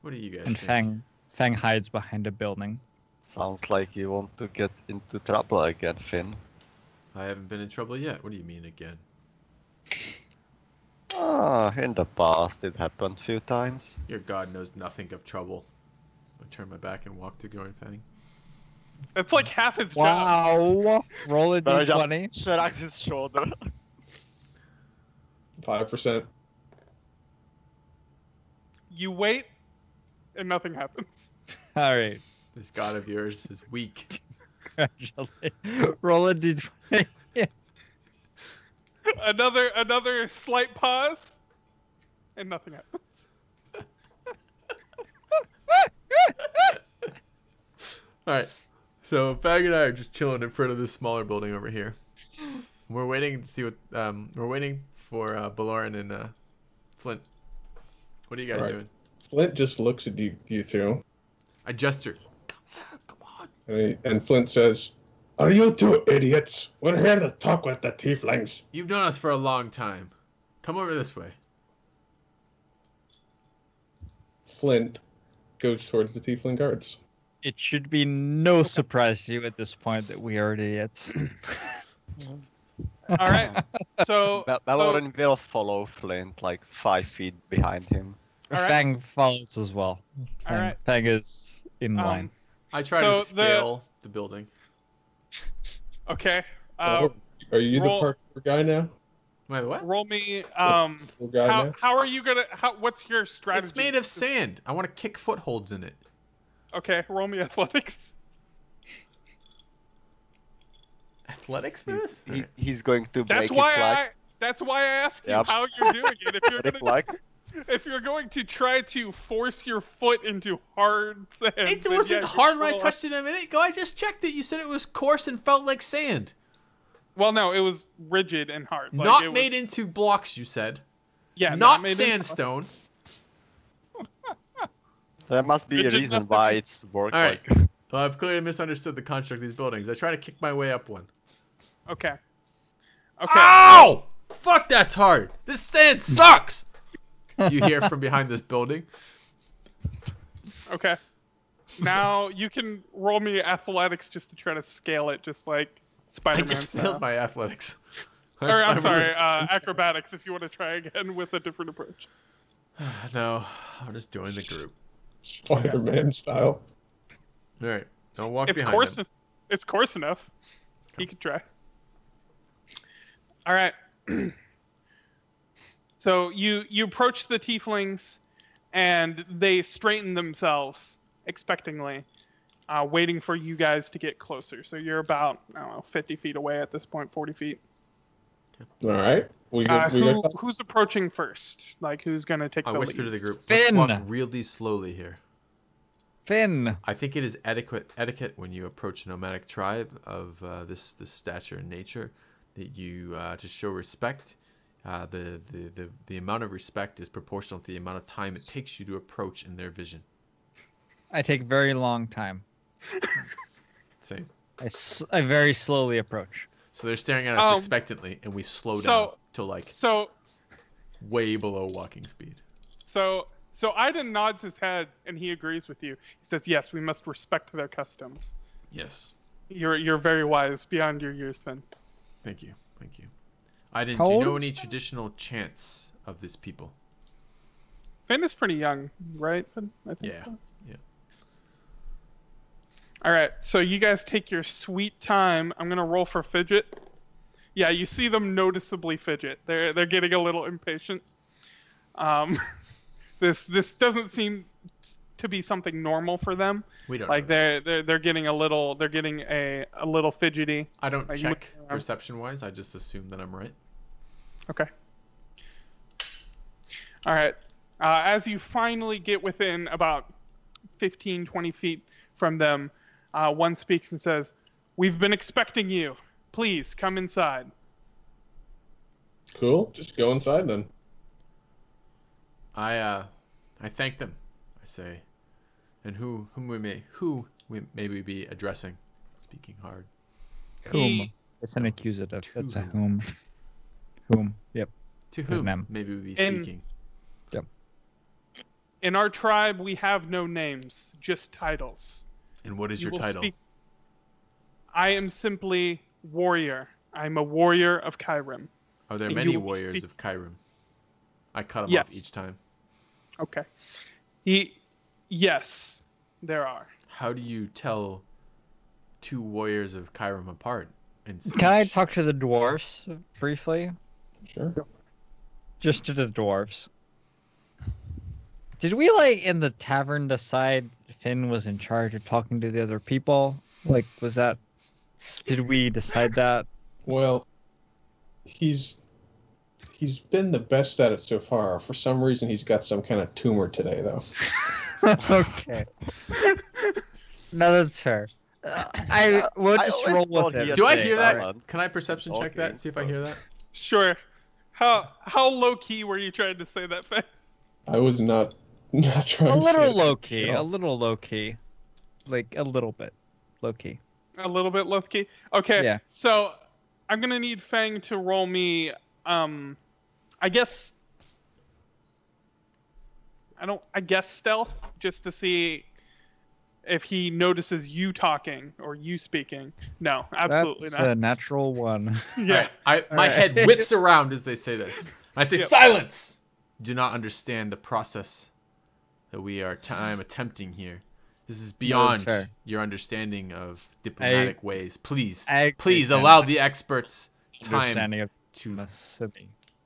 [SPEAKER 1] What do you guys
[SPEAKER 2] And
[SPEAKER 1] think?
[SPEAKER 2] Fang hides behind a building.
[SPEAKER 6] Sounds like you want to get into trouble again, Finn.
[SPEAKER 1] I haven't been in trouble yet. What do you mean again?
[SPEAKER 6] In the past it happened a few times.
[SPEAKER 1] Your god knows nothing of trouble. I turn my back and walk to Gorin Fang.
[SPEAKER 4] That's like half his job.
[SPEAKER 2] Wow! Roll a
[SPEAKER 6] But I
[SPEAKER 2] d20.
[SPEAKER 6] just shrugs his shoulder.
[SPEAKER 5] 5%.
[SPEAKER 4] You wait, and nothing happens.
[SPEAKER 2] All right.
[SPEAKER 1] This god of yours is weak.
[SPEAKER 2] Congratulations. Roll a d20.
[SPEAKER 4] Another slight pause, and nothing happens.
[SPEAKER 1] Alright. So Fang and I are just chilling in front of this smaller building over here. We're waiting to see what we're waiting for Belorin and Flint. What are you guys doing?
[SPEAKER 5] Flint just looks at you two.
[SPEAKER 1] I gesture. Come here, come on.
[SPEAKER 5] And Flint says, "Are you two idiots? We're here to talk with the tieflings."
[SPEAKER 1] You've known us for a long time. Come over this way.
[SPEAKER 5] Flint goes towards the tiefling guards.
[SPEAKER 2] It should be no surprise to you at this point that we are idiots.
[SPEAKER 4] All right. So
[SPEAKER 6] Belorin will follow Flint like 5 feet behind him.
[SPEAKER 4] All right.
[SPEAKER 2] Fang follows as well.
[SPEAKER 4] All right.
[SPEAKER 2] Fang is in line.
[SPEAKER 1] I try
[SPEAKER 4] So
[SPEAKER 1] to scale the building.
[SPEAKER 4] Okay.
[SPEAKER 5] Are you
[SPEAKER 4] roll-
[SPEAKER 5] the parkour guy now?
[SPEAKER 1] Wait, what?
[SPEAKER 4] Roll me.
[SPEAKER 5] Parkour guy now?
[SPEAKER 4] How are you gonna? What's your strategy?
[SPEAKER 1] It's made of sand. I want to kick footholds in it.
[SPEAKER 4] Okay. Roll me athletics.
[SPEAKER 1] Athletics for this?
[SPEAKER 6] He's going to break
[SPEAKER 4] That's
[SPEAKER 6] his
[SPEAKER 4] why
[SPEAKER 6] leg.
[SPEAKER 4] That's why I asked you
[SPEAKER 6] Yep.
[SPEAKER 4] how you're doing it. If you're
[SPEAKER 6] Break
[SPEAKER 4] gonna.
[SPEAKER 6] leg.
[SPEAKER 4] If you're going to try to force your foot into hard sand,
[SPEAKER 1] It
[SPEAKER 4] then
[SPEAKER 1] wasn't
[SPEAKER 4] yeah,
[SPEAKER 1] hard when I
[SPEAKER 4] roll a-
[SPEAKER 1] touched it a minute ago. I just checked it. You said it was coarse and felt like sand.
[SPEAKER 4] Well, no, it was rigid and hard. Like,
[SPEAKER 1] Not
[SPEAKER 4] it was-
[SPEAKER 1] made into blocks, you said.
[SPEAKER 4] Yeah,
[SPEAKER 1] Not
[SPEAKER 4] made in-
[SPEAKER 1] sandstone.
[SPEAKER 6] There must be a
[SPEAKER 4] Rigid
[SPEAKER 6] reason
[SPEAKER 4] enough to
[SPEAKER 6] why
[SPEAKER 4] be-
[SPEAKER 6] it's work
[SPEAKER 1] All right.
[SPEAKER 6] like.
[SPEAKER 1] Well, I've clearly misunderstood the construct of these buildings. I try to kick my way up one.
[SPEAKER 4] Okay. Okay.
[SPEAKER 1] Ow! Fuck, that's hard. This sand sucks. You hear from behind this building.
[SPEAKER 4] Okay. Now you can roll me athletics just to try to scale it, just like
[SPEAKER 1] I
[SPEAKER 4] Spider-Man
[SPEAKER 1] just
[SPEAKER 4] style.
[SPEAKER 1] failed my athletics.
[SPEAKER 4] Or I'm
[SPEAKER 1] I
[SPEAKER 4] sorry,
[SPEAKER 1] really-
[SPEAKER 4] acrobatics. If you want to try again with a different approach.
[SPEAKER 1] No, I'll just join the group.
[SPEAKER 5] Spider-Man style.
[SPEAKER 1] All right, don't walk
[SPEAKER 4] It's
[SPEAKER 1] behind
[SPEAKER 4] coarse.
[SPEAKER 1] him.
[SPEAKER 4] It's coarse enough. He could try. All right. So you approach the tieflings, and they straighten themselves expectingly, waiting for you guys to get closer. So you're about, I don't know, 50 feet away at this point, 40 feet.
[SPEAKER 5] All right. We got
[SPEAKER 4] Who's approaching first? Like, who's gonna take
[SPEAKER 1] I
[SPEAKER 4] the
[SPEAKER 1] whisper
[SPEAKER 4] lead?
[SPEAKER 1] to the group.
[SPEAKER 2] Finn!
[SPEAKER 1] Let's walk really slowly here.
[SPEAKER 2] Finn.
[SPEAKER 1] I think it is etiquette when you approach a nomadic tribe of this stature and nature that you to show respect. The amount of respect is proportional to the amount of time it takes you to approach in their vision.
[SPEAKER 2] I take very long time.
[SPEAKER 1] Same.
[SPEAKER 2] I very slowly approach.
[SPEAKER 1] So they're staring at us expectantly, and we slow down to like
[SPEAKER 4] So
[SPEAKER 1] way below walking speed.
[SPEAKER 4] So Iden nods his head and he agrees with you. He says, "Yes, we must respect their customs."
[SPEAKER 1] Yes.
[SPEAKER 4] You're very wise, beyond your years, Finn.
[SPEAKER 1] Thank you. Thank you. I didn't.
[SPEAKER 2] How
[SPEAKER 1] Do you
[SPEAKER 2] old
[SPEAKER 1] know
[SPEAKER 2] is
[SPEAKER 1] any
[SPEAKER 2] Finn?
[SPEAKER 1] traditional chants of this people?
[SPEAKER 4] Finn is pretty young, right? Finn? I think
[SPEAKER 1] Yeah.
[SPEAKER 4] so.
[SPEAKER 1] Yeah.
[SPEAKER 4] All right, so you guys take your sweet time. I'm gonna roll for fidget. Yeah, you see them noticeably fidget. They're getting a little impatient. This doesn't seem to be something normal for them.
[SPEAKER 1] We don't.
[SPEAKER 4] Like
[SPEAKER 1] know.
[SPEAKER 4] they're getting a little fidgety.
[SPEAKER 1] I don't
[SPEAKER 4] like,
[SPEAKER 1] check
[SPEAKER 4] looking around.
[SPEAKER 1] perception-wise. I just assume that I'm right.
[SPEAKER 4] Okay. All right. As you finally get within about 15, 20 feet from them, one speaks and says, "We've been expecting you. Please come inside."
[SPEAKER 5] Cool. Just go inside then.
[SPEAKER 1] I thank them. I say, and who may we be addressing? Speaking hard.
[SPEAKER 2] Whom?
[SPEAKER 4] He-
[SPEAKER 2] It's an accusative.
[SPEAKER 1] To
[SPEAKER 2] It's a
[SPEAKER 1] whom?
[SPEAKER 2] whom. Whom? Yep.
[SPEAKER 1] To
[SPEAKER 2] Good
[SPEAKER 1] whom
[SPEAKER 2] ma'am.
[SPEAKER 1] maybe we be
[SPEAKER 4] And-
[SPEAKER 1] speaking?
[SPEAKER 4] In our tribe, we have no names, just titles.
[SPEAKER 1] And what is
[SPEAKER 4] You
[SPEAKER 1] your
[SPEAKER 4] will
[SPEAKER 1] title?
[SPEAKER 4] speak- I am simply warrior. I'm a warrior of Kyrim.
[SPEAKER 1] Are there
[SPEAKER 4] and
[SPEAKER 1] many
[SPEAKER 4] you will
[SPEAKER 1] warriors
[SPEAKER 4] speak-
[SPEAKER 1] of Kyrim? I cut them off
[SPEAKER 4] Yes.
[SPEAKER 1] each time.
[SPEAKER 4] Okay. Yes, there are.
[SPEAKER 1] How do you tell two warriors of Kyrim apart? In
[SPEAKER 2] Can I
[SPEAKER 1] speech?
[SPEAKER 2] talk to the dwarves briefly?
[SPEAKER 5] Sure.
[SPEAKER 2] Just to the dwarves. Did we, like, in the tavern decide Finn was in charge of talking to the other people? Like, was that... Did we decide that?
[SPEAKER 5] Well, he's been the best at it so far. For some reason, he's got some kind of tumor today, though.
[SPEAKER 2] Okay. No, that's fair. We'll
[SPEAKER 6] I
[SPEAKER 2] just
[SPEAKER 6] always
[SPEAKER 2] roll
[SPEAKER 6] thought
[SPEAKER 2] with
[SPEAKER 6] he
[SPEAKER 2] it.
[SPEAKER 6] had
[SPEAKER 1] Do I
[SPEAKER 6] say
[SPEAKER 1] hear that?
[SPEAKER 6] silent.
[SPEAKER 1] Can I perception check that?
[SPEAKER 6] Okay,
[SPEAKER 1] See if I
[SPEAKER 6] so-
[SPEAKER 1] hear that.
[SPEAKER 4] Sure. How low key were you trying to say that, Finn?
[SPEAKER 5] I was not trying
[SPEAKER 2] A
[SPEAKER 5] to say
[SPEAKER 2] little
[SPEAKER 5] it.
[SPEAKER 2] low key.
[SPEAKER 5] No.
[SPEAKER 2] A little low key. Like, a little bit low key.
[SPEAKER 4] A little bit low key. Okay.
[SPEAKER 2] Yeah.
[SPEAKER 4] So I'm gonna need Fang to roll me. I guess stealth, just to see if he notices you talking or you speaking. No, absolutely
[SPEAKER 2] That's
[SPEAKER 4] not.
[SPEAKER 2] a natural one.
[SPEAKER 4] Yeah.
[SPEAKER 1] My
[SPEAKER 2] Alright.
[SPEAKER 1] head whips around as they say this. I say,
[SPEAKER 4] Yep.
[SPEAKER 1] silence! Do not understand the process that I'm attempting here. This is beyond
[SPEAKER 2] fair.
[SPEAKER 1] your understanding of diplomatic ways. Please,
[SPEAKER 2] I
[SPEAKER 1] please
[SPEAKER 2] understand
[SPEAKER 1] allow the experts time
[SPEAKER 2] understanding of
[SPEAKER 1] to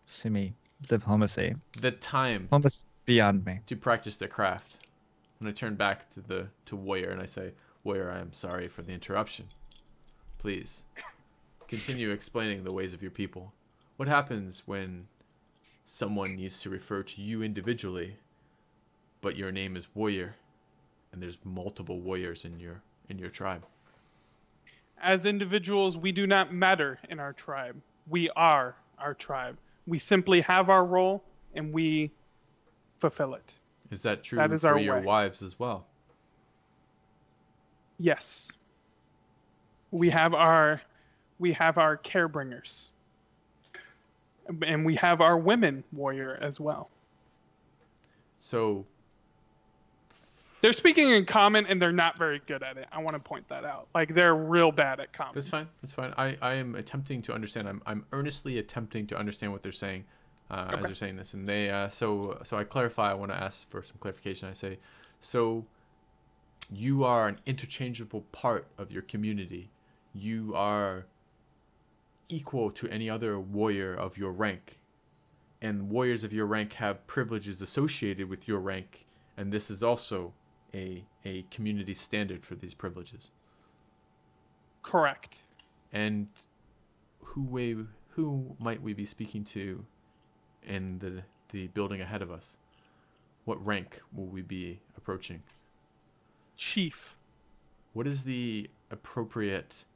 [SPEAKER 2] semi diplomacy.
[SPEAKER 1] the time
[SPEAKER 2] Almost beyond me.
[SPEAKER 1] to practice their craft. And I turn back to Warrior and I say, Warrior, I am sorry for the interruption. Please continue explaining the ways of your people. What happens when someone needs to refer to you individually, but your name is warrior, and there's multiple warriors in your tribe.
[SPEAKER 4] As individuals, we do not matter in our tribe. We are our tribe. We simply have our role, and we fulfill it.
[SPEAKER 1] Is that true
[SPEAKER 4] That is
[SPEAKER 1] for
[SPEAKER 4] our
[SPEAKER 1] your
[SPEAKER 4] way.
[SPEAKER 1] wives as well?
[SPEAKER 4] Yes. We have our care bringers. And we have our women warrior as well.
[SPEAKER 1] So
[SPEAKER 4] They're speaking in common and they're not very good at it. I want to point that out. Like they're real bad at common.
[SPEAKER 1] that's fine. That's fine. I am attempting to understand. I'm earnestly attempting to understand what they're saying as they're saying this. And they so I clarify. I want to ask for some clarification. I say, so you are an interchangeable part of your community. You are equal to any other warrior of your rank, and warriors of your rank have privileges associated with your rank, and this is also a community standard for these privileges.
[SPEAKER 4] Correct.
[SPEAKER 1] And who might we be speaking to in the building ahead of us? What rank will we be approaching?
[SPEAKER 4] Chief.
[SPEAKER 1] What is the appropriate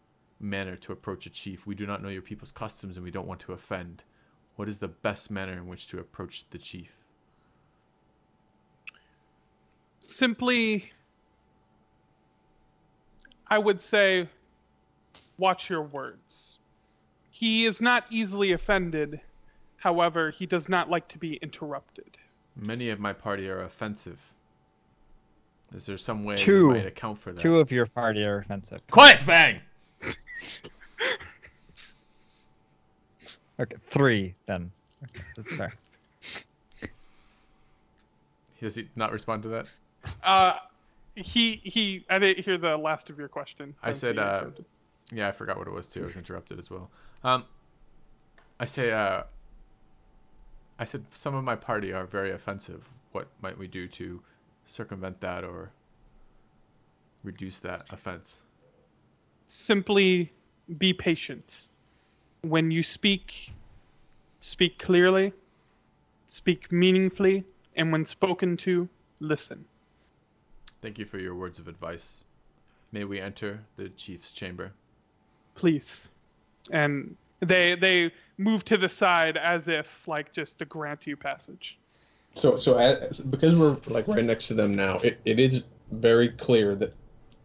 [SPEAKER 1] manner to approach a chief? We do not know your people's customs and we don't want to offend. What is the best manner in which to approach the chief?
[SPEAKER 4] Simply, I would say, watch your words. He is not easily offended. However, he does not like to be interrupted.
[SPEAKER 1] Many of my party are offensive. Is there some way
[SPEAKER 2] Two.
[SPEAKER 1] we might account for that?
[SPEAKER 2] 2 of your party are offensive.
[SPEAKER 1] Quiet, Fang!
[SPEAKER 2] Okay, 3 then. Okay, that's fair.
[SPEAKER 1] Does he not respond to that?
[SPEAKER 4] I didn't hear the last of your question.
[SPEAKER 1] I
[SPEAKER 4] so
[SPEAKER 1] said,
[SPEAKER 4] he interrupted.
[SPEAKER 1] yeah, I forgot what it was too. I was interrupted as well. I said some of my party are very offensive. What might we do to circumvent that or reduce that offense?
[SPEAKER 4] Simply be patient. When you speak clearly, speak meaningfully, and when spoken to, listen.
[SPEAKER 1] Thank you for your words of advice. May we enter the chief's chamber?
[SPEAKER 4] Please. And they move to the side as if like just to grant you passage.
[SPEAKER 5] So because we're like right next to them now, it is very clear that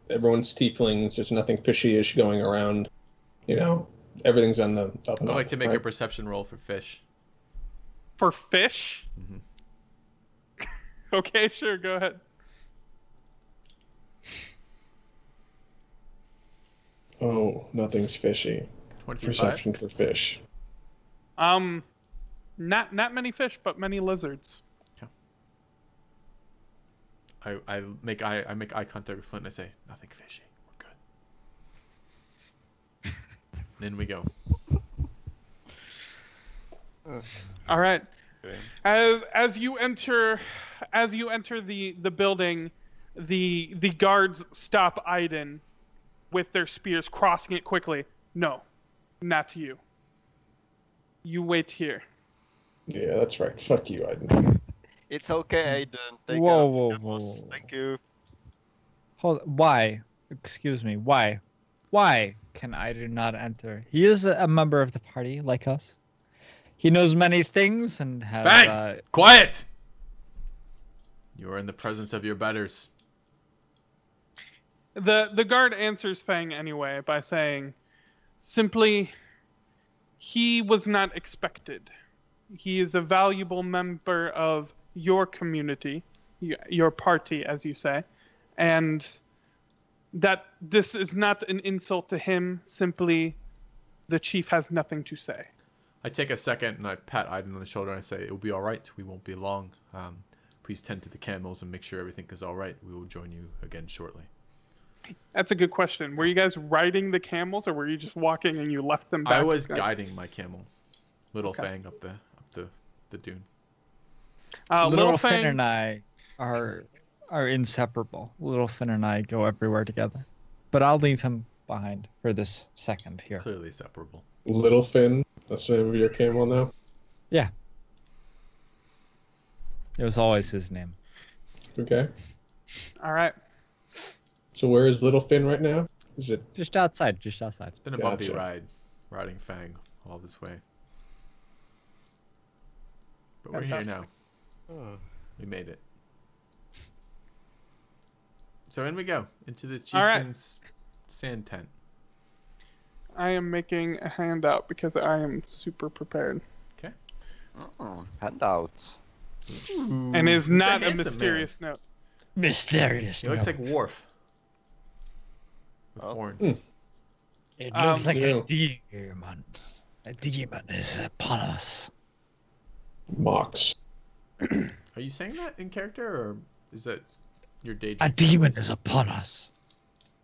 [SPEAKER 5] everyone's tieflings. There's nothing fishy-ish going around. You know, everything's on the up and
[SPEAKER 1] I'd
[SPEAKER 5] up.
[SPEAKER 1] like to make
[SPEAKER 5] right?
[SPEAKER 1] a perception roll for fish.
[SPEAKER 4] For fish?
[SPEAKER 1] Mhm.
[SPEAKER 4] Okay, sure, go ahead.
[SPEAKER 5] Oh, nothing's fishy.
[SPEAKER 1] 25?
[SPEAKER 5] Perception for fish.
[SPEAKER 4] Not many fish, but many lizards.
[SPEAKER 1] I make eye contact with Flint and I say, nothing fishy. We're good. In we go.
[SPEAKER 4] All right.
[SPEAKER 6] Okay.
[SPEAKER 4] As you enter the building, the guards stop Aiden with their spears, crossing it quickly. No, not to you. You wait here.
[SPEAKER 5] Yeah, that's right. Fuck you, Aiden.
[SPEAKER 6] It's okay, Aiden. Take
[SPEAKER 2] Whoa,
[SPEAKER 6] care of
[SPEAKER 2] whoa,
[SPEAKER 6] the boss.
[SPEAKER 2] whoa.
[SPEAKER 6] Thank you.
[SPEAKER 2] Hold. Why? Excuse me. Why? Why can I do not enter? He is a member of the party, like us. He knows many things and has.
[SPEAKER 1] Bang! Quiet! You are in the presence of your betters.
[SPEAKER 4] The guard answers Fang anyway by saying, simply, he was not expected. He is a valuable member of your community, your party, as you say, and that this is not an insult to him. Simply, the chief has nothing to say.
[SPEAKER 1] I take a second and I pat Aiden on the shoulder and I say, it'll be all right. We won't be long. Please tend to the camels and make sure everything is all right. We will join you again shortly.
[SPEAKER 4] That's a good question. Were you guys riding the camels, or were you just walking and you left them back?
[SPEAKER 1] I was guiding my camel, Little
[SPEAKER 4] Okay.
[SPEAKER 1] Fang, up the dune.
[SPEAKER 2] Little Finn
[SPEAKER 4] Fang,
[SPEAKER 2] and I are inseparable. Little Finn and I go everywhere together. But I'll leave him behind for this second here.
[SPEAKER 1] Clearly separable.
[SPEAKER 5] Little Finn, that's the name of your camel now?
[SPEAKER 2] Yeah. It was always his name.
[SPEAKER 5] Okay.
[SPEAKER 4] All right.
[SPEAKER 5] So where is Little Finn right now? Is it?
[SPEAKER 2] Just outside. Just outside.
[SPEAKER 1] It's been a bumpy
[SPEAKER 5] Gotcha.
[SPEAKER 1] ride, riding Fang all this way. But we're here now. We made it. So in we go into the
[SPEAKER 4] All right.
[SPEAKER 1] chieftain's sand tent.
[SPEAKER 4] I am making a handout because I am super prepared.
[SPEAKER 1] Okay.
[SPEAKER 6] Oh, handouts.
[SPEAKER 4] And is not a mysterious note.
[SPEAKER 2] Mysterious.
[SPEAKER 1] He looks like Worf. With
[SPEAKER 6] Oh.
[SPEAKER 1] horns.
[SPEAKER 2] It
[SPEAKER 4] looks
[SPEAKER 2] looks like
[SPEAKER 5] yeah.
[SPEAKER 2] a demon. A demon is upon us.
[SPEAKER 5] Mox.
[SPEAKER 1] Are you saying that in character, or is that your daydream?
[SPEAKER 2] A demon is upon us.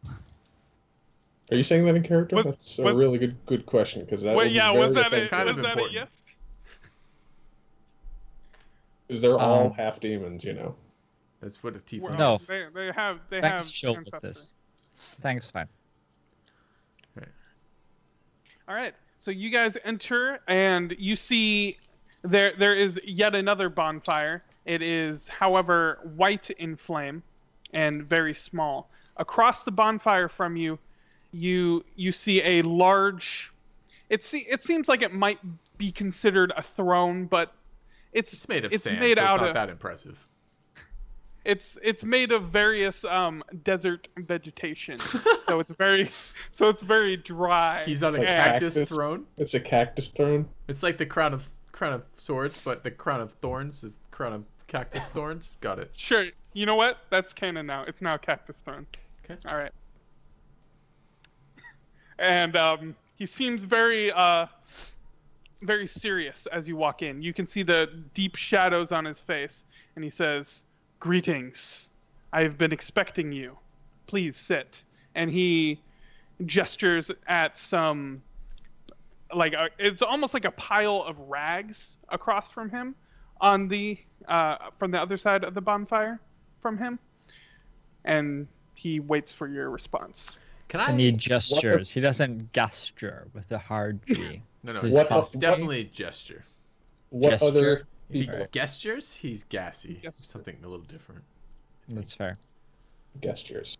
[SPEAKER 5] Are you saying that in character?
[SPEAKER 4] What-
[SPEAKER 5] That's a
[SPEAKER 4] what-
[SPEAKER 5] really good question because that
[SPEAKER 4] Wait,
[SPEAKER 5] would
[SPEAKER 4] yeah,
[SPEAKER 5] be
[SPEAKER 4] was
[SPEAKER 5] very
[SPEAKER 4] that a,
[SPEAKER 5] offensive.
[SPEAKER 1] kind of
[SPEAKER 4] was that a
[SPEAKER 1] important.
[SPEAKER 4] yes?
[SPEAKER 5] Because they're all
[SPEAKER 2] Um,
[SPEAKER 5] half demons, you know.
[SPEAKER 1] That's what a tiefling
[SPEAKER 4] Well,
[SPEAKER 2] No.
[SPEAKER 1] is.
[SPEAKER 4] They have
[SPEAKER 2] Thanks, chill with
[SPEAKER 4] ancestry.
[SPEAKER 2] this. Thanks, fine.
[SPEAKER 4] All right. So you guys enter and you see there is yet another bonfire. It is, however, white in flame and very small. Across the bonfire from you, you see a large. It seems like it might be considered a throne, but
[SPEAKER 1] It's made of sand,
[SPEAKER 4] made
[SPEAKER 1] so
[SPEAKER 4] out
[SPEAKER 1] it's not
[SPEAKER 4] of
[SPEAKER 1] that impressive.
[SPEAKER 4] it's made of various desert vegetation. so it's very dry.
[SPEAKER 1] He's on a
[SPEAKER 5] Like
[SPEAKER 1] cactus
[SPEAKER 5] cactus.
[SPEAKER 1] throne.
[SPEAKER 5] It's a cactus throne.
[SPEAKER 1] It's like the crown of swords, but the crown of thorns, the crown of cactus thorns. Got it.
[SPEAKER 4] Sure. You know what? That's canon now. It's now Cactus Throne.
[SPEAKER 1] Okay.
[SPEAKER 4] All right. And he seems very very serious as you walk in. You can see the deep shadows on his face, and he says, "Greetings. I have been expecting you. Please sit." And he gestures at some it's almost like a pile of rags across from him on the from the other side of the bonfire from him, and he waits for your response.
[SPEAKER 1] Can I?
[SPEAKER 2] And he gestures. He doesn't gesture with a hard G.
[SPEAKER 1] No,
[SPEAKER 2] So
[SPEAKER 1] it's
[SPEAKER 5] what-
[SPEAKER 1] it's
[SPEAKER 5] what-
[SPEAKER 1] definitely gesture.
[SPEAKER 5] What
[SPEAKER 2] Gesture.
[SPEAKER 5] other
[SPEAKER 1] If he
[SPEAKER 5] people?
[SPEAKER 1] gestures, he's gassy.
[SPEAKER 4] Gesture.
[SPEAKER 1] It's something a little different.
[SPEAKER 2] That's fair.
[SPEAKER 5] Gestures.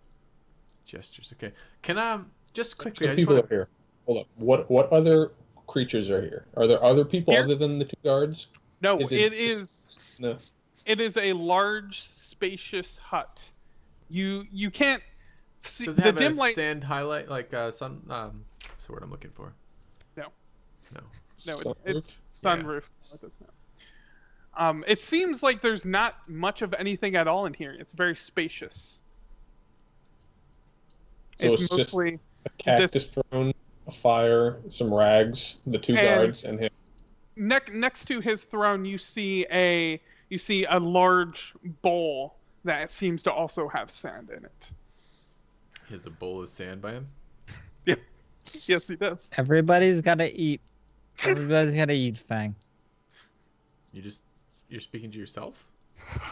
[SPEAKER 1] Gestures. Okay. Can I just quickly?
[SPEAKER 5] So
[SPEAKER 1] I just
[SPEAKER 5] people
[SPEAKER 1] want
[SPEAKER 5] are here. Hold up. What other creatures are here? Are there other people
[SPEAKER 4] Here?
[SPEAKER 5] other than the two guards?
[SPEAKER 4] No,
[SPEAKER 5] Is
[SPEAKER 4] it
[SPEAKER 5] it-
[SPEAKER 4] is.
[SPEAKER 5] No.
[SPEAKER 4] It is a large, spacious hut. You can't see
[SPEAKER 1] Does it
[SPEAKER 4] the
[SPEAKER 1] have
[SPEAKER 4] dim
[SPEAKER 1] a
[SPEAKER 4] light.
[SPEAKER 1] sand highlight like sun? What's the word I'm looking for?
[SPEAKER 4] No.
[SPEAKER 1] No.
[SPEAKER 4] No,
[SPEAKER 5] Sunroof?
[SPEAKER 4] it's sunroof. Let us know. It seems like there's not much of anything at all in here. It's very spacious.
[SPEAKER 5] So
[SPEAKER 4] it's
[SPEAKER 5] it's just
[SPEAKER 4] mostly
[SPEAKER 5] a cactus throne, a fire, some rags, the two
[SPEAKER 4] And-
[SPEAKER 5] guards, and him.
[SPEAKER 4] next to his throne. You see a large bowl that seems to also have sand in it.
[SPEAKER 1] He has a bowl of sand by him.
[SPEAKER 4] Yes, he does.
[SPEAKER 2] Everybody's gotta eat. Everybody's gotta eat, Fang.
[SPEAKER 1] You're speaking to yourself.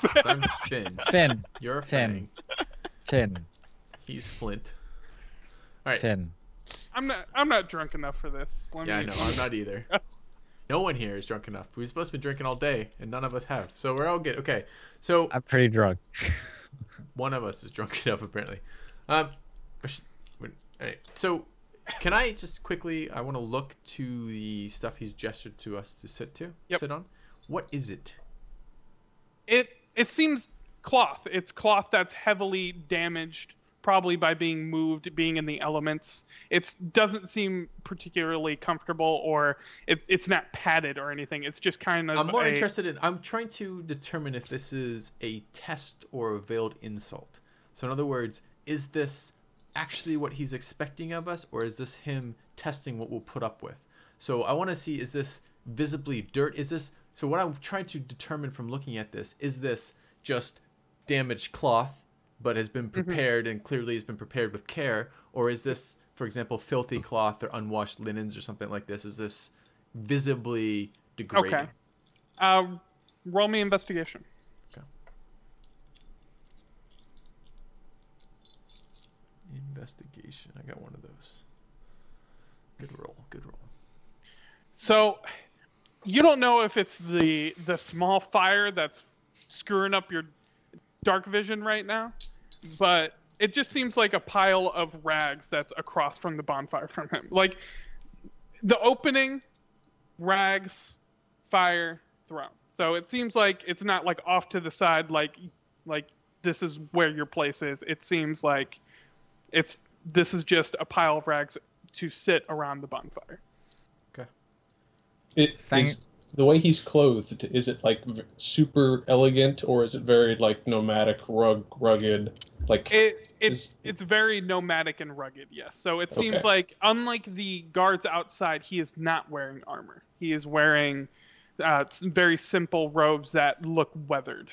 [SPEAKER 1] 'Cause I'm Finn.
[SPEAKER 2] Finn.
[SPEAKER 1] You're a
[SPEAKER 2] Finn.
[SPEAKER 1] Fang.
[SPEAKER 2] Finn.
[SPEAKER 1] He's Flint. All right.
[SPEAKER 2] Finn.
[SPEAKER 4] I'm not drunk enough for this. Let
[SPEAKER 1] Yeah, I
[SPEAKER 4] me-
[SPEAKER 1] know. I'm not either. No one here is drunk enough. We're supposed to be drinking all day, and none of us have. So we're all good. Okay. So
[SPEAKER 2] I'm pretty drunk.
[SPEAKER 1] one of us is drunk enough, apparently. All right. So can I just quickly? I want to look to the stuff he's gestured to us to sit on. What is it?
[SPEAKER 4] It seems cloth. It's cloth that's heavily damaged, probably by being moved, being in the elements. It doesn't seem particularly comfortable, or it's not padded or anything. It's just kind of.
[SPEAKER 1] I'm more interested in. I'm trying to determine if this is a test or a veiled insult. So in other words, is this actually what he's expecting of us, or is this him testing what we'll put up with? So I want to see, is this visibly dirt? Is this, so what I'm trying to determine from looking at this, is this just damaged cloth but has been prepared and clearly has been prepared with care, or is this, for example, filthy cloth or unwashed linens or something like this? Is this visibly degrading?
[SPEAKER 4] Okay. Roll me investigation.
[SPEAKER 1] Investigation. I got one of those. Good roll. Good roll.
[SPEAKER 4] So, you don't know if it's the small fire that's screwing up your dark vision right now, but it just seems like a pile of rags that's across from the bonfire from him. Like the opening, rags, fire, throne. So it seems like it's not like off to the side, like this is where your place is. It seems like this is just a pile of rags to sit around the bonfire.
[SPEAKER 1] Okay.
[SPEAKER 5] The way he's clothed, is it like super elegant, or is it very like nomadic, rugged? Like
[SPEAKER 4] it's very nomadic and rugged, yes. So it seems like, unlike the guards outside, he is not wearing armor. He is wearing very simple robes that look weathered.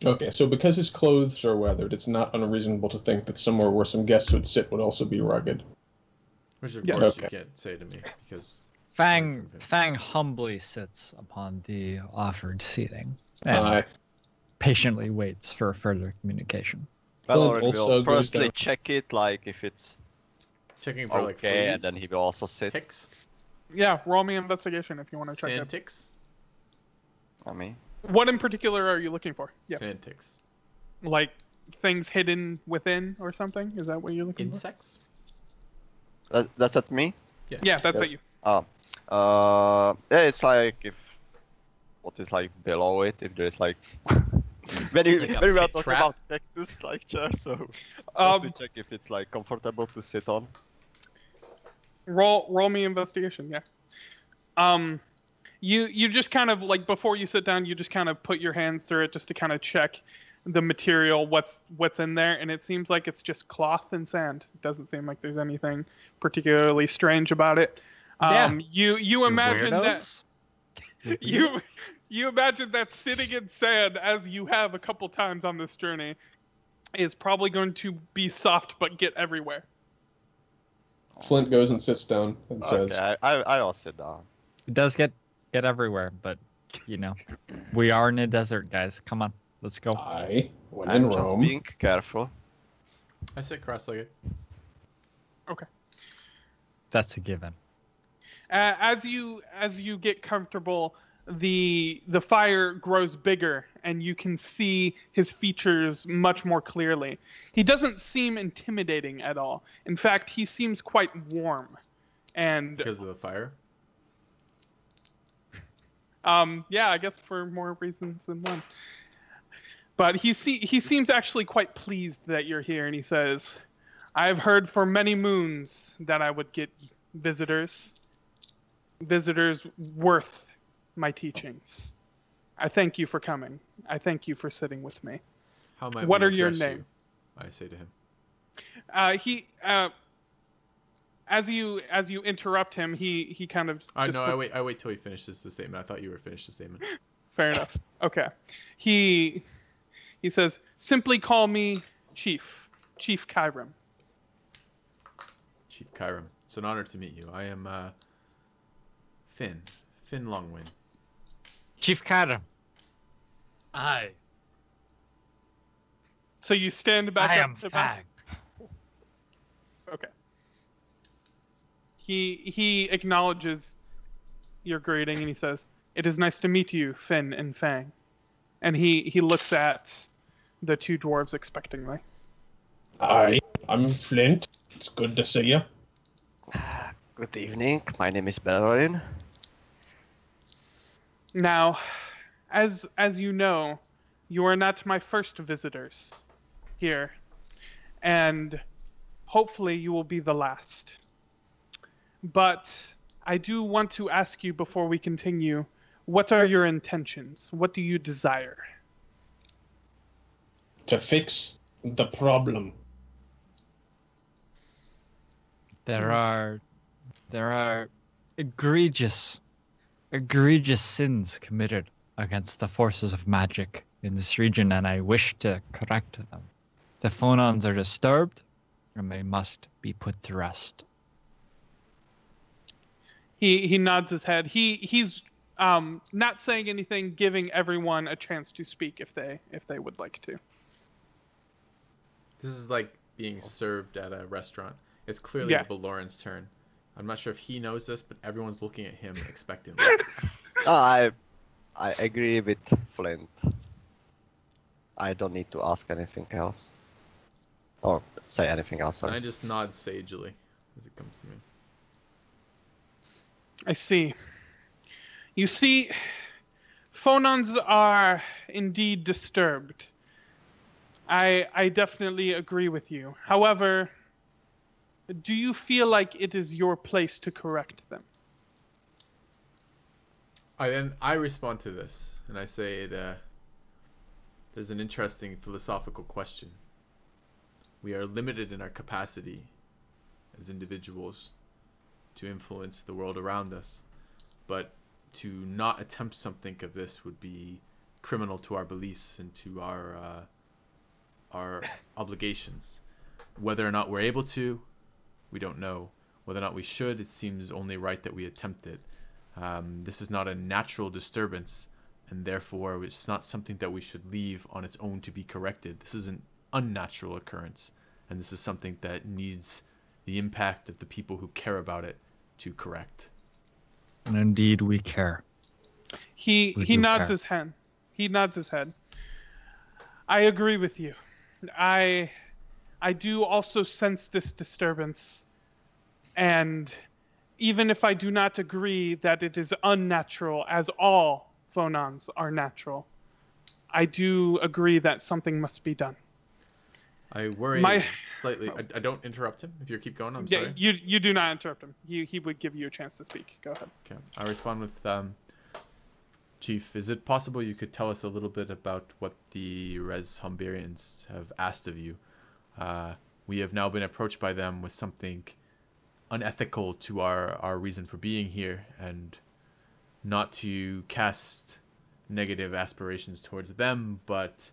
[SPEAKER 5] Okay, so because his clothes are weathered, it's not unreasonable to think that somewhere where some guests would sit would also be rugged.
[SPEAKER 1] Which of course you can't say to me, because...
[SPEAKER 2] Fang humbly sits upon the offered seating and patiently waits for further communication.
[SPEAKER 6] Belorin will firstly check it, like if it's
[SPEAKER 1] checking for like
[SPEAKER 6] okay, and then he will also sit.
[SPEAKER 1] Ticks?
[SPEAKER 4] Yeah, roll me investigation if you want to check
[SPEAKER 1] Sand
[SPEAKER 4] it.
[SPEAKER 1] ticks?
[SPEAKER 6] I mean,
[SPEAKER 4] what in particular are you looking for? Yeah.
[SPEAKER 1] Sand ticks.
[SPEAKER 4] Like things hidden within or something? Is that what you're looking
[SPEAKER 1] Insects?
[SPEAKER 6] that's at me?
[SPEAKER 4] Yeah, that's at you.
[SPEAKER 6] Yeah, it's like what is like below it, if there's like when we are talking about cactus like chair, so to check if it's like comfortable to sit on.
[SPEAKER 4] Roll me investigation, yeah. You just kind of like, before you sit down, you just kind of put your hand through it just to kind of check the material, what's in there, and it seems like it's just cloth and sand. It doesn't seem like there's anything particularly strange about it. You imagine that you imagine that sitting in sand, as you have a couple times on this journey, is probably going to be soft but get everywhere.
[SPEAKER 5] Flint goes and sits down and says,
[SPEAKER 6] I'll sit down.
[SPEAKER 2] It does get everywhere, but you know, we are in a desert, guys. Come on, let's go.
[SPEAKER 5] When in
[SPEAKER 6] I'm just
[SPEAKER 5] Rome.
[SPEAKER 6] being careful.
[SPEAKER 1] I sit cross-legged.
[SPEAKER 4] Okay.
[SPEAKER 2] That's a given.
[SPEAKER 4] As you get comfortable, the fire grows bigger, and you can see his features much more clearly. He doesn't seem intimidating at all. In fact, he seems quite warm. And
[SPEAKER 1] because of the fire?
[SPEAKER 4] Yeah, I guess for more reasons than one. But he seems actually quite pleased that you're here, and he says, "I've heard for many moons that I would get visitors worth my teachings. I thank you for coming. I thank you for sitting with me.
[SPEAKER 1] How might
[SPEAKER 4] what
[SPEAKER 1] we
[SPEAKER 4] are your
[SPEAKER 1] address
[SPEAKER 4] names?"
[SPEAKER 1] you? I say to him.
[SPEAKER 4] As you interrupt him, he kind of.
[SPEAKER 1] I wait till he finishes the statement. I thought you were finished the statement.
[SPEAKER 4] Fair enough. Okay. He says, "Simply call me Chief Kyrim."
[SPEAKER 1] Chief Kyrim. It's an honor to meet you. I am Fin Longwinned.
[SPEAKER 2] Chief Kyrim. Aye.
[SPEAKER 4] So you stand back
[SPEAKER 2] I
[SPEAKER 4] up
[SPEAKER 2] am
[SPEAKER 4] to
[SPEAKER 2] Fang.
[SPEAKER 4] Okay. He acknowledges your greeting, and he says, "It is nice to meet you, Fin and Fang." And he looks at the two dwarves expectingly.
[SPEAKER 5] I'm Flint. It's good to see you.
[SPEAKER 6] Good evening. My name is Belorin.
[SPEAKER 4] Now, as you know, you are not my first visitors here, and hopefully you will be the last. But I do want to ask you before we continue, what are your intentions? What do you desire?
[SPEAKER 5] To fix the problem.
[SPEAKER 2] There are egregious sins committed against the forces of magic in this region, and I wish to correct them. The Fonons are disturbed, and they must be put to rest.
[SPEAKER 4] He nods his head. He's not saying anything, giving everyone a chance to speak if they would like to.
[SPEAKER 1] This is like being served at a restaurant. It's clearly Belorin's turn. I'm not sure if he knows this, but everyone's looking at him expectantly.
[SPEAKER 6] I agree with Flint. I don't need to ask anything else. Or say anything else,
[SPEAKER 1] And
[SPEAKER 6] sorry.
[SPEAKER 1] I just nod sagely as it comes to me.
[SPEAKER 4] I see. You see, Fonons are indeed disturbed. I definitely agree with you. However, do you feel like it is your place to correct them?
[SPEAKER 1] I respond to this, and I say that there's an interesting philosophical question. We are limited in our capacity as individuals to influence the world around us, but to not attempt something of this would be criminal to our beliefs and to our obligations. Whether or not we're able to, we don't know. Whether or not we should, it seems only right that we attempt it. This is not a natural disturbance, and therefore it's not something that we should leave on its own to be corrected. This is an unnatural occurrence, and this is something that needs the impact of the people who care about it to correct.
[SPEAKER 2] And indeed, we care.
[SPEAKER 4] He nods his head. He nods his head. I agree with you. I do also sense this disturbance, and even if I do not agree that it is unnatural, as all Fonons are natural, I do agree that something must be done.
[SPEAKER 1] I worry slightly. I don't interrupt him. If you keep going, I'm sorry.
[SPEAKER 4] You do not interrupt him. He would give you a chance to speak. Go ahead.
[SPEAKER 1] Okay. I respond with, Chief, is it possible you could tell us a little bit about what the Res Humberians have asked of you? We have now been approached by them with something unethical to our reason for being here, and not to cast negative aspirations towards them, but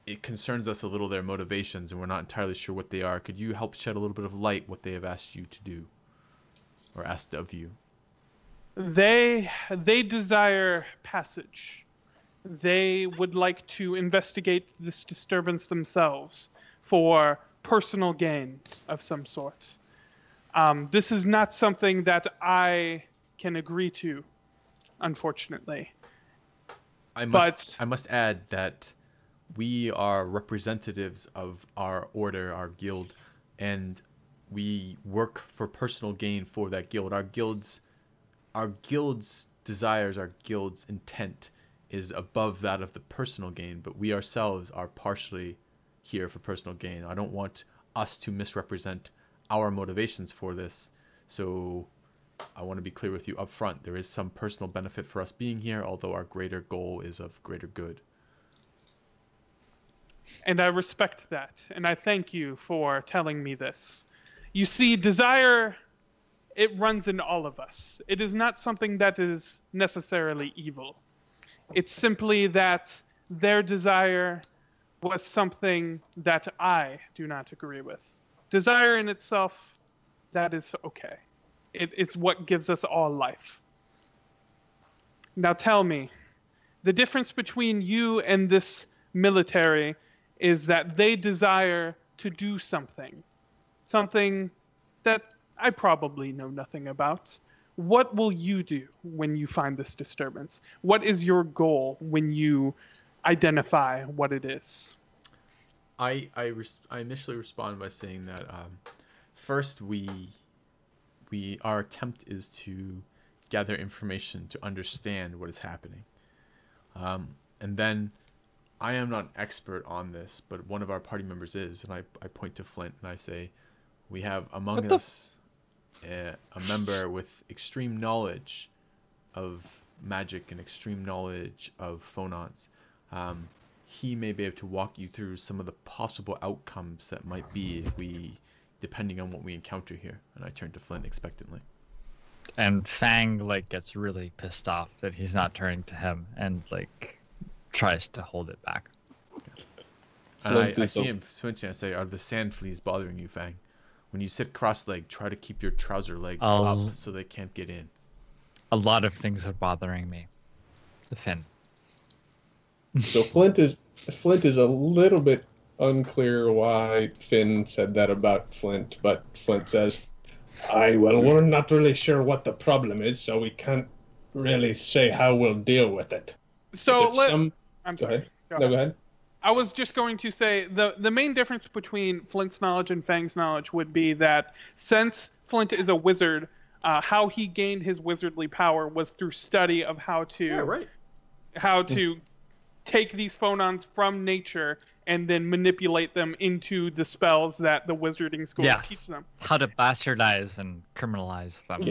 [SPEAKER 1] it concerns us a little, their motivations, and we're not entirely sure what they are. Could you help shed a little bit of light what they have asked you to do, or asked of you?
[SPEAKER 4] They desire passage. They would like to investigate this disturbance themselves for personal gain of some sort. This is not something that I can agree to, unfortunately.
[SPEAKER 1] I must add that we are representatives of our order, our guild, and we work for personal gain for that guild. Our guild's desires, our guild's intent is above that of the personal gain, but we ourselves are partially here for personal gain. I don't want us to misrepresent our motivations for this, so I want to be clear with you up front. There is some personal benefit for us being here, although our greater goal is of greater good.
[SPEAKER 4] And I respect that, and I thank you for telling me this. You see, desire, it runs in all of us. It is not something that is necessarily evil. It's simply that their desire was something that I do not agree with. Desire in itself, that is okay. It's what gives us all life. Now tell me, the difference between you and this military is that they desire to do something that I probably know nothing about. What will you do when you find this disturbance? What is your goal when you identify what it is?
[SPEAKER 1] I initially respond by saying that first our attempt is to gather information to understand what is happening, and then I am not an expert on this, but one of our party members is, and I point to Flint and I say, we have among us a member with extreme knowledge of magic and extreme knowledge of Fonons. He may be able to walk you through some of the possible outcomes that might be if we, depending on what we encounter here. And I turn to Flint expectantly.
[SPEAKER 2] And Fang gets really pissed off that he's not turning to him and tries to hold it back.
[SPEAKER 1] And I see him switching. I say, "Are the sand fleas bothering you, Fang? When you sit cross-legged, try to keep your trouser legs up so they can't get in."
[SPEAKER 2] A lot of things are bothering me. The fin.
[SPEAKER 5] So Flint is a little bit unclear why Finn said that about Flint, but Flint says, we're not really sure what the problem is, so we can't really say how we'll deal with it.
[SPEAKER 4] So
[SPEAKER 5] I'm sorry.
[SPEAKER 4] Go
[SPEAKER 5] ahead.
[SPEAKER 4] I was just going to say the main difference between Flint's knowledge and Fang's knowledge would be that since Flint is a wizard, how he gained his wizardly power was through study of how to take these phonons from nature and then manipulate them into the spells that the wizarding schools teach them.
[SPEAKER 2] How to bastardize and criminalize them.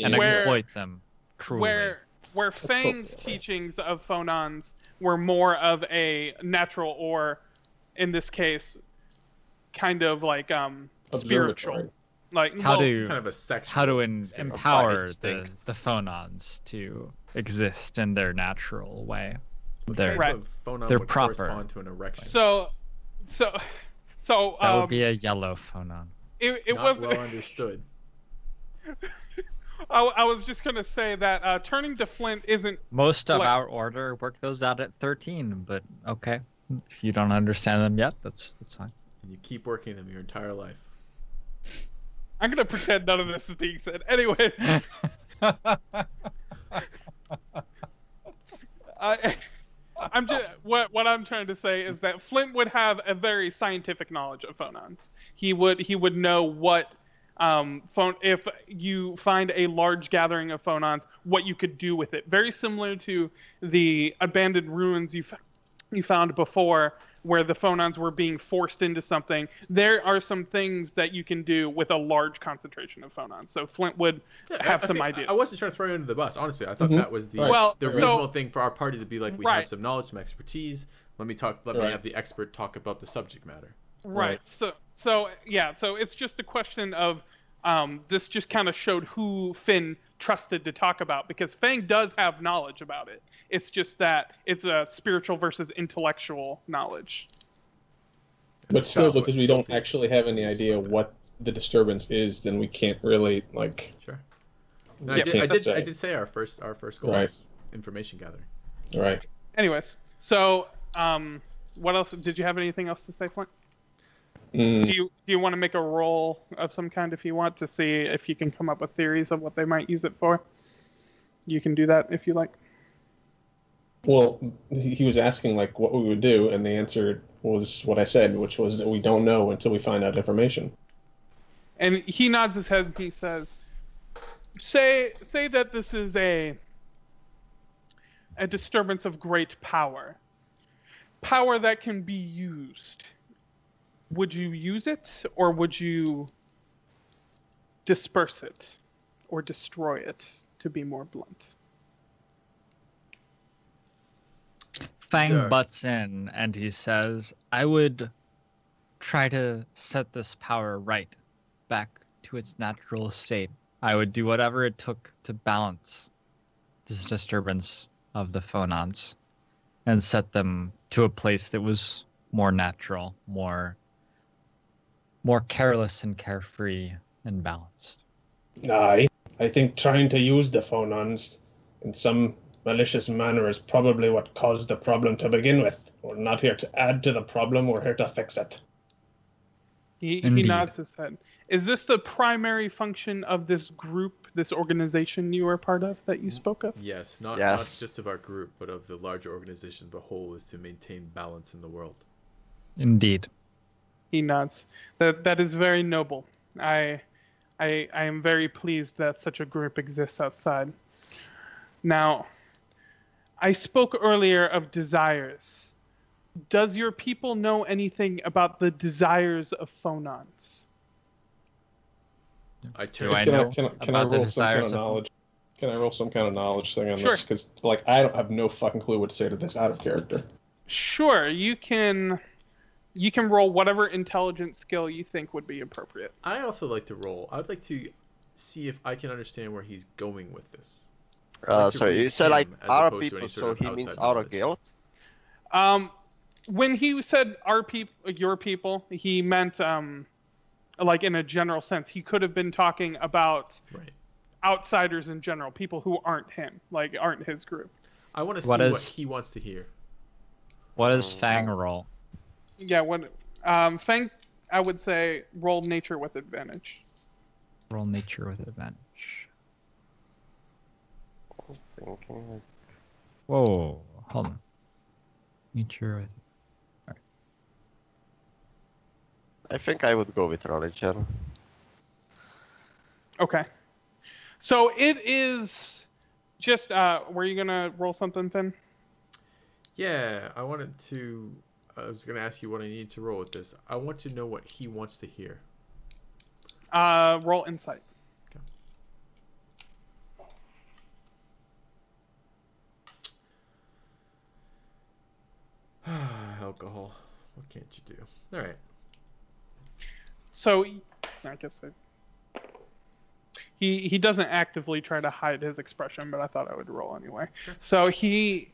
[SPEAKER 4] And
[SPEAKER 2] exploit them cruelly.
[SPEAKER 4] Where Fang's teachings of phonons were more of a natural, or in this case, kind of like spiritual. Like
[SPEAKER 2] how to empower the phonons to exist in their natural way. They're proper.
[SPEAKER 1] To an erection?
[SPEAKER 4] So
[SPEAKER 2] that would be a yellow phonon.
[SPEAKER 4] It
[SPEAKER 1] Not
[SPEAKER 4] was
[SPEAKER 1] well understood.
[SPEAKER 4] I was just gonna say that turning to Flint isn't.
[SPEAKER 2] Most of our order work those out at 13, but okay, if you don't understand them yet, that's fine.
[SPEAKER 1] And you keep working them your entire life.
[SPEAKER 4] I'm gonna pretend none of this is being said. Anyway. I'm just what I'm trying to say is that Flint would have a very scientific knowledge of phonons. He would know what if you find a large gathering of phonons, what you could do with it. Very similar to the abandoned ruins you found before, where the phonons were being forced into something. There are some things that you can do with a large concentration of phonons. So Flint would have some ideas.
[SPEAKER 1] I wasn't trying to throw you under the bus. Honestly, I thought that was the reasonable thing for our party to be like, we have some knowledge, some expertise. Let me have the expert talk about the subject matter.
[SPEAKER 4] Right. So it's just a question of this just kind of showed who Finn trusted to talk about, because Fang does have knowledge about it. It's just that it's a spiritual versus intellectual knowledge.
[SPEAKER 5] But still, because we don't actually have any idea what the disturbance is, then we can't really like.
[SPEAKER 1] Sure. No, I did say our first goal is information gathering.
[SPEAKER 5] Right.
[SPEAKER 4] Anyways, so what else? Did you have anything else to say, Flint? Do you want to make a roll of some kind if you want to see if you can come up with theories of what they might use it for? You can do that if you like.
[SPEAKER 5] Well, he was asking like what we would do, and the answer was what I said, which was that we don't know until we find out information.
[SPEAKER 4] And he nods his head and he says, say that this is a disturbance of great power. Power that can be used. Would you use it, or would you disperse it, or destroy it, to be more blunt?
[SPEAKER 2] Fang butts in and he says, I would try to set this power right back to its natural state. I would do whatever it took to balance this disturbance of the phonons and set them to a place that was more natural, more careless and carefree and balanced.
[SPEAKER 5] I think trying to use the phonons in some malicious manner is probably what caused the problem to begin with. We're not here to add to the problem, we're here to fix it.
[SPEAKER 4] He nods his head. Is this the primary function of this group, this organization you are part of that you spoke of?
[SPEAKER 1] Yes, not just of our group, but of the larger organization as a whole, is to maintain balance in the world.
[SPEAKER 2] Indeed.
[SPEAKER 4] He nods. That is very noble. I am very pleased that such a group exists outside. Now, I spoke earlier of desires. Does your people know anything about the desires of phonons?
[SPEAKER 5] Can I roll some kind of knowledge? Can I roll some kind of knowledge thing on this? Because I don't have no fucking clue what to say to this out of character.
[SPEAKER 4] Sure, you can roll whatever intelligence skill you think would be appropriate.
[SPEAKER 1] I also like to roll. I would like to see if I can understand where he's going with this.
[SPEAKER 6] Sorry, you said like our people, so he means our guild?
[SPEAKER 4] When he said our people, your people, he meant like in a general sense. He could have been talking about outsiders in general, people who aren't him, like aren't his group.
[SPEAKER 1] I want to see what he wants to hear.
[SPEAKER 2] What does Fang roll?
[SPEAKER 4] Yeah, Fang, I would say roll nature with advantage.
[SPEAKER 2] Roll nature with advantage. Whoa, hold on. Nature with... Alright.
[SPEAKER 6] I think I would go with religion.
[SPEAKER 4] Okay. So it is just, were you going to roll something, Finn?
[SPEAKER 1] Yeah, I was going to ask you what I need to roll with this. I want to know what he wants to hear.
[SPEAKER 4] Roll insight.
[SPEAKER 1] Okay. Alcohol. What can't you do? All right.
[SPEAKER 4] So, I guess he doesn't actively try to hide his expression, but I thought I would roll anyway.
[SPEAKER 1] Sure.
[SPEAKER 4] So he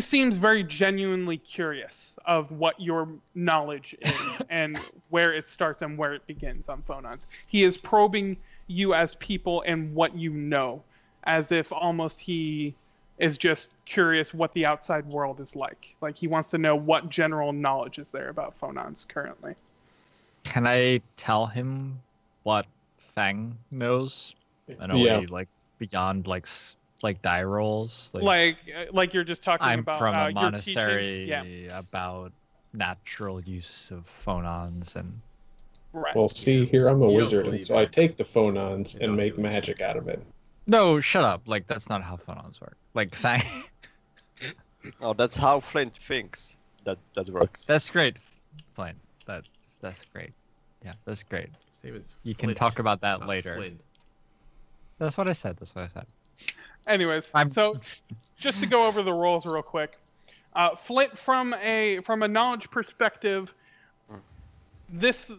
[SPEAKER 4] seems very genuinely curious of what your knowledge is and where it starts and where it begins on Fonons. He is probing you as people and what you know, as if almost he is just curious what the outside world is like. Like he wants to know what general knowledge is there about Fonons currently.
[SPEAKER 2] Can I tell him what Fang knows? In a way, like beyond like die rolls.
[SPEAKER 4] Like you're just talking
[SPEAKER 2] I'm
[SPEAKER 4] about.
[SPEAKER 2] from a
[SPEAKER 4] you're
[SPEAKER 2] monastery
[SPEAKER 4] teaching,
[SPEAKER 2] about natural use of Fonons and.
[SPEAKER 4] Right.
[SPEAKER 5] Well, see, here I'm a
[SPEAKER 1] You don't
[SPEAKER 5] wizard, and
[SPEAKER 1] believe
[SPEAKER 5] so
[SPEAKER 1] it.
[SPEAKER 5] I take the Fonons
[SPEAKER 1] You
[SPEAKER 5] and
[SPEAKER 1] don't
[SPEAKER 5] make
[SPEAKER 1] believe it.
[SPEAKER 5] magic out of it.
[SPEAKER 2] No, shut up. Like that's not how Fonons work. Like Fang.
[SPEAKER 6] Oh, that's how Flint thinks that works.
[SPEAKER 2] That's great, Flint. That's great. Yeah, that's great.
[SPEAKER 1] His name is
[SPEAKER 2] You can
[SPEAKER 1] Flint,
[SPEAKER 2] talk about that
[SPEAKER 1] not
[SPEAKER 2] later.
[SPEAKER 1] Flynn.
[SPEAKER 2] That's what I said. That's what I said.
[SPEAKER 4] Anyways, so just to go over the roles real quick, Flint, from a knowledge perspective, this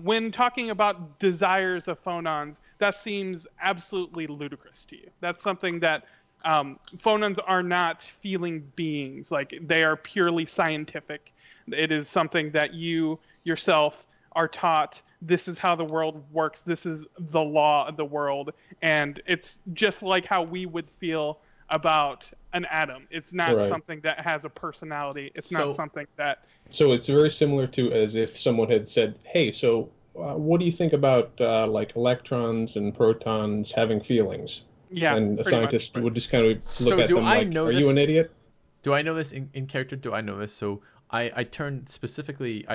[SPEAKER 4] when talking about desires of Fonons, that seems absolutely ludicrous to you. That's something that Fonons are not feeling beings. Like they are purely scientific. It is something that you yourself are taught. This is how the world works. This is the law of the world. And it's just like how we would feel about an atom. It's not
[SPEAKER 5] Right.
[SPEAKER 4] something that has a personality. It's
[SPEAKER 1] So-
[SPEAKER 4] not something that...
[SPEAKER 5] So it's very similar to as if someone had said, "Hey, so what do you think about like electrons and protons having feelings?"
[SPEAKER 4] Yeah,
[SPEAKER 5] and a
[SPEAKER 4] pretty much.
[SPEAKER 5] scientist would just kind of look
[SPEAKER 1] So
[SPEAKER 5] at
[SPEAKER 1] do
[SPEAKER 5] them
[SPEAKER 1] I
[SPEAKER 5] like,
[SPEAKER 1] know
[SPEAKER 5] "Are you an
[SPEAKER 1] this?
[SPEAKER 5] idiot?"
[SPEAKER 1] Do I know this in character? Do I know this? So I specifically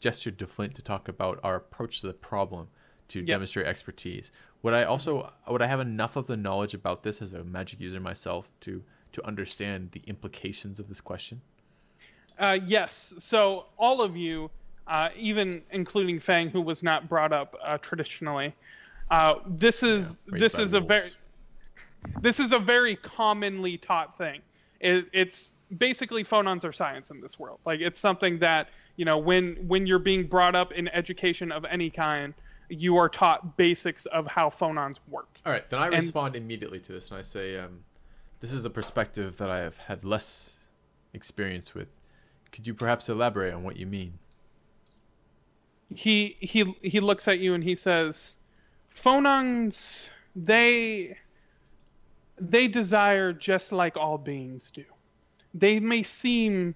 [SPEAKER 1] gestured to Flint to talk about our approach to the problem to demonstrate expertise. Would I have enough of the knowledge about this as a magic user myself to understand the implications of this question?
[SPEAKER 4] Yes. So all of you, even including Fang, who was not brought up traditionally, this is
[SPEAKER 1] raised by wolves.
[SPEAKER 4] This is a very commonly taught thing. It's basically Fonons are science in this world. Like it's something that when you're being brought up in education of any kind, you are taught basics of how Fonons work.
[SPEAKER 1] All right, then I respond immediately to this and I say, this is a perspective that I have had less experience with. Could you perhaps elaborate on what you mean?
[SPEAKER 4] He looks at you and he says, Fonons, they desire just like all beings do. They may seem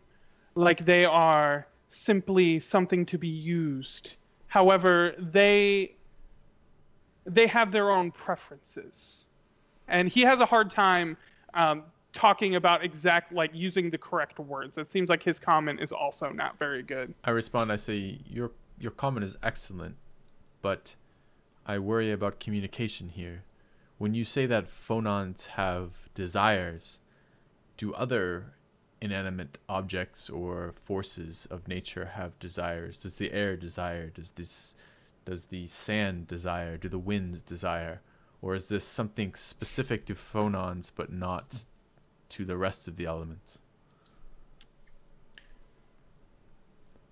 [SPEAKER 4] like they are simply something to be used. However, they have their own preferences. And he has a hard time talking about using the correct words. It seems like his comment is also not very good.
[SPEAKER 1] I respond, I say, your comment is excellent, but I worry about communication here. When you say that Fonons have desires, do other inanimate objects or forces of nature have desires? Does the air desire? Does the sand desire? Do the winds desire? Or is this something specific to Fonons but not to the rest of the elements?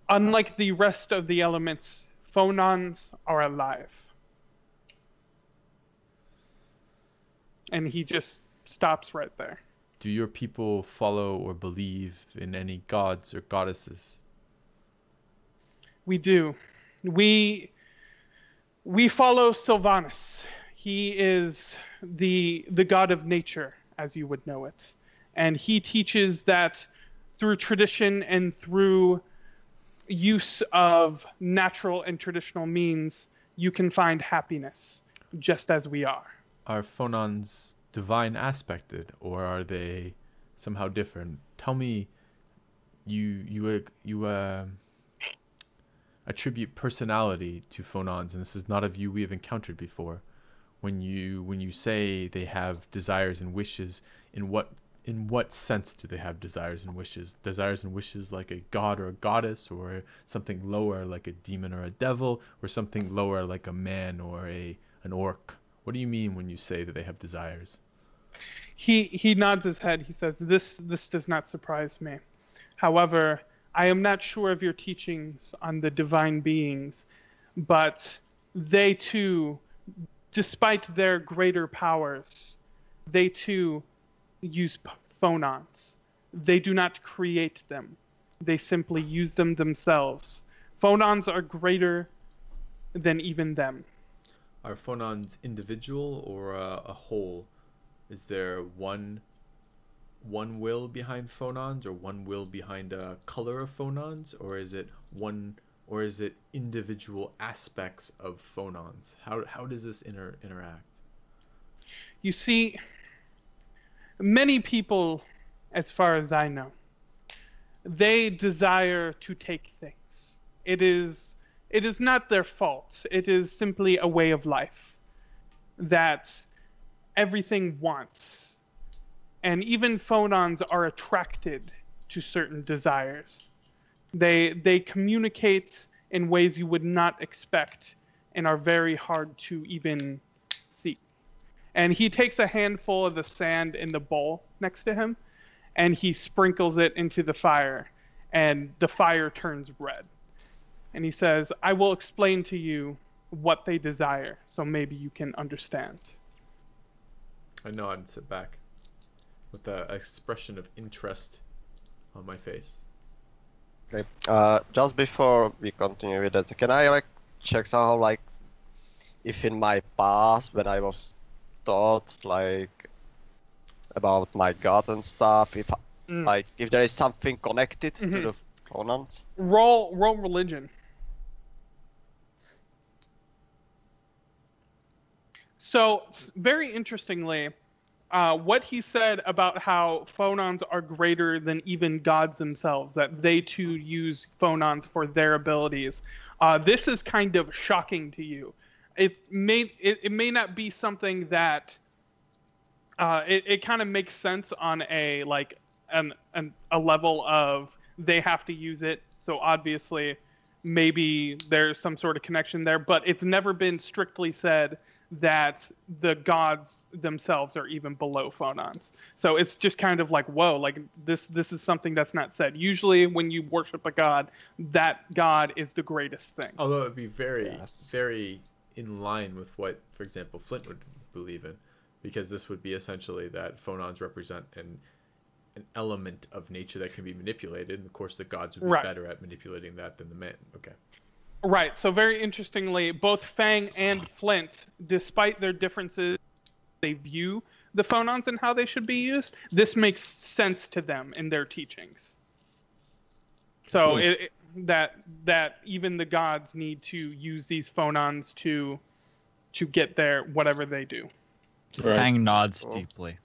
[SPEAKER 4] Unlike the rest of the elements, Fonons are alive. And he just stops right there.
[SPEAKER 1] Do your people follow or believe in any gods or goddesses?
[SPEAKER 4] We do. We follow Sylvanus. He is the god of nature, as you would know it. And he teaches that through tradition and through use of natural and traditional means, you can find happiness, just as we are.
[SPEAKER 1] Are Fonons divine aspected, or are they somehow different? Tell me, you attribute personality to Fonons, and this is not a view we have encountered before. When you say they have desires and wishes, in what sense do they have desires and wishes? Desires and wishes like a god or a goddess, or something lower like a demon or a devil, or something lower like a man or an orc? What do you mean when you say that they have desires?
[SPEAKER 4] He nods his head. He says, this does not surprise me. However, I am not sure of your teachings on the divine beings, but they too, despite their greater powers, they too use Fonons. They do not create them. They simply use them themselves. Fonons are greater than even them.
[SPEAKER 1] Are Fonons individual or a whole? Is there one will behind Fonons, or one will behind a color of Fonons, or is it individual aspects of Fonons? How does this interact?
[SPEAKER 4] You see, many people, as far as I know, they desire to take things. It is not their fault. It is simply a way of life that everything wants. And even Fonons are attracted to certain desires. They communicate in ways you would not expect and are very hard to even see. And he takes a handful of the sand in the bowl next to him, and he sprinkles it into the fire, and the fire turns red. And he says, I will explain to you what they desire, so maybe you can understand.
[SPEAKER 1] I nod and sit back with an expression of interest on my face.
[SPEAKER 6] Okay. Just before we continue with that, can I check somehow if in my past when I was taught about my god and stuff, if there is something connected to the Fonons?
[SPEAKER 4] Roll religion. So, very interestingly, what he said about how Fonons are greater than even gods themselves, that they too use Fonons for their abilities, this is kind of shocking to you. It may not be something that it kind of makes sense on a a level of they have to use it, so obviously maybe there's some sort of connection there, but it's never been strictly said that the gods themselves are even below Fonons. So it's just kind of like, whoa, this is something that's not said. Usually when you worship a god, that god is the greatest thing.
[SPEAKER 1] Although it would be very in line with what, for example, Flint would believe in, because this would be essentially that Fonons represent an element of nature that can be manipulated, and of course the gods would be better at manipulating that than the man. Okay.
[SPEAKER 4] Right, so very interestingly, both Fang and Flint, despite their differences, they view the Fonons and how they should be used. This makes sense to them in their teachings. So that even the gods need to use these Fonons to get their whatever they do.
[SPEAKER 5] Right.
[SPEAKER 2] Fang nods deeply.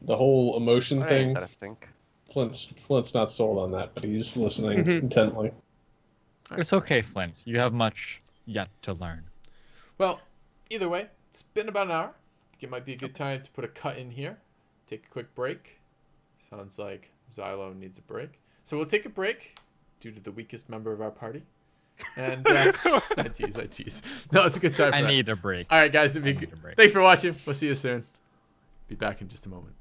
[SPEAKER 5] The whole emotion thing.
[SPEAKER 6] Interesting.
[SPEAKER 5] Flint's not sold on that, but he's listening intently.
[SPEAKER 2] It's okay, Flint. You have much yet to learn.
[SPEAKER 1] Well, either way, it's been about an hour. I think it might be a good time to put a cut in here. Take a quick break. Sounds like Xylo needs a break. So we'll take a break due to the weakest member of our party. And I tease. No, it's a good time for
[SPEAKER 2] I need a break.
[SPEAKER 1] All right, guys. Thanks for watching. We'll see you soon. Be back in just a moment.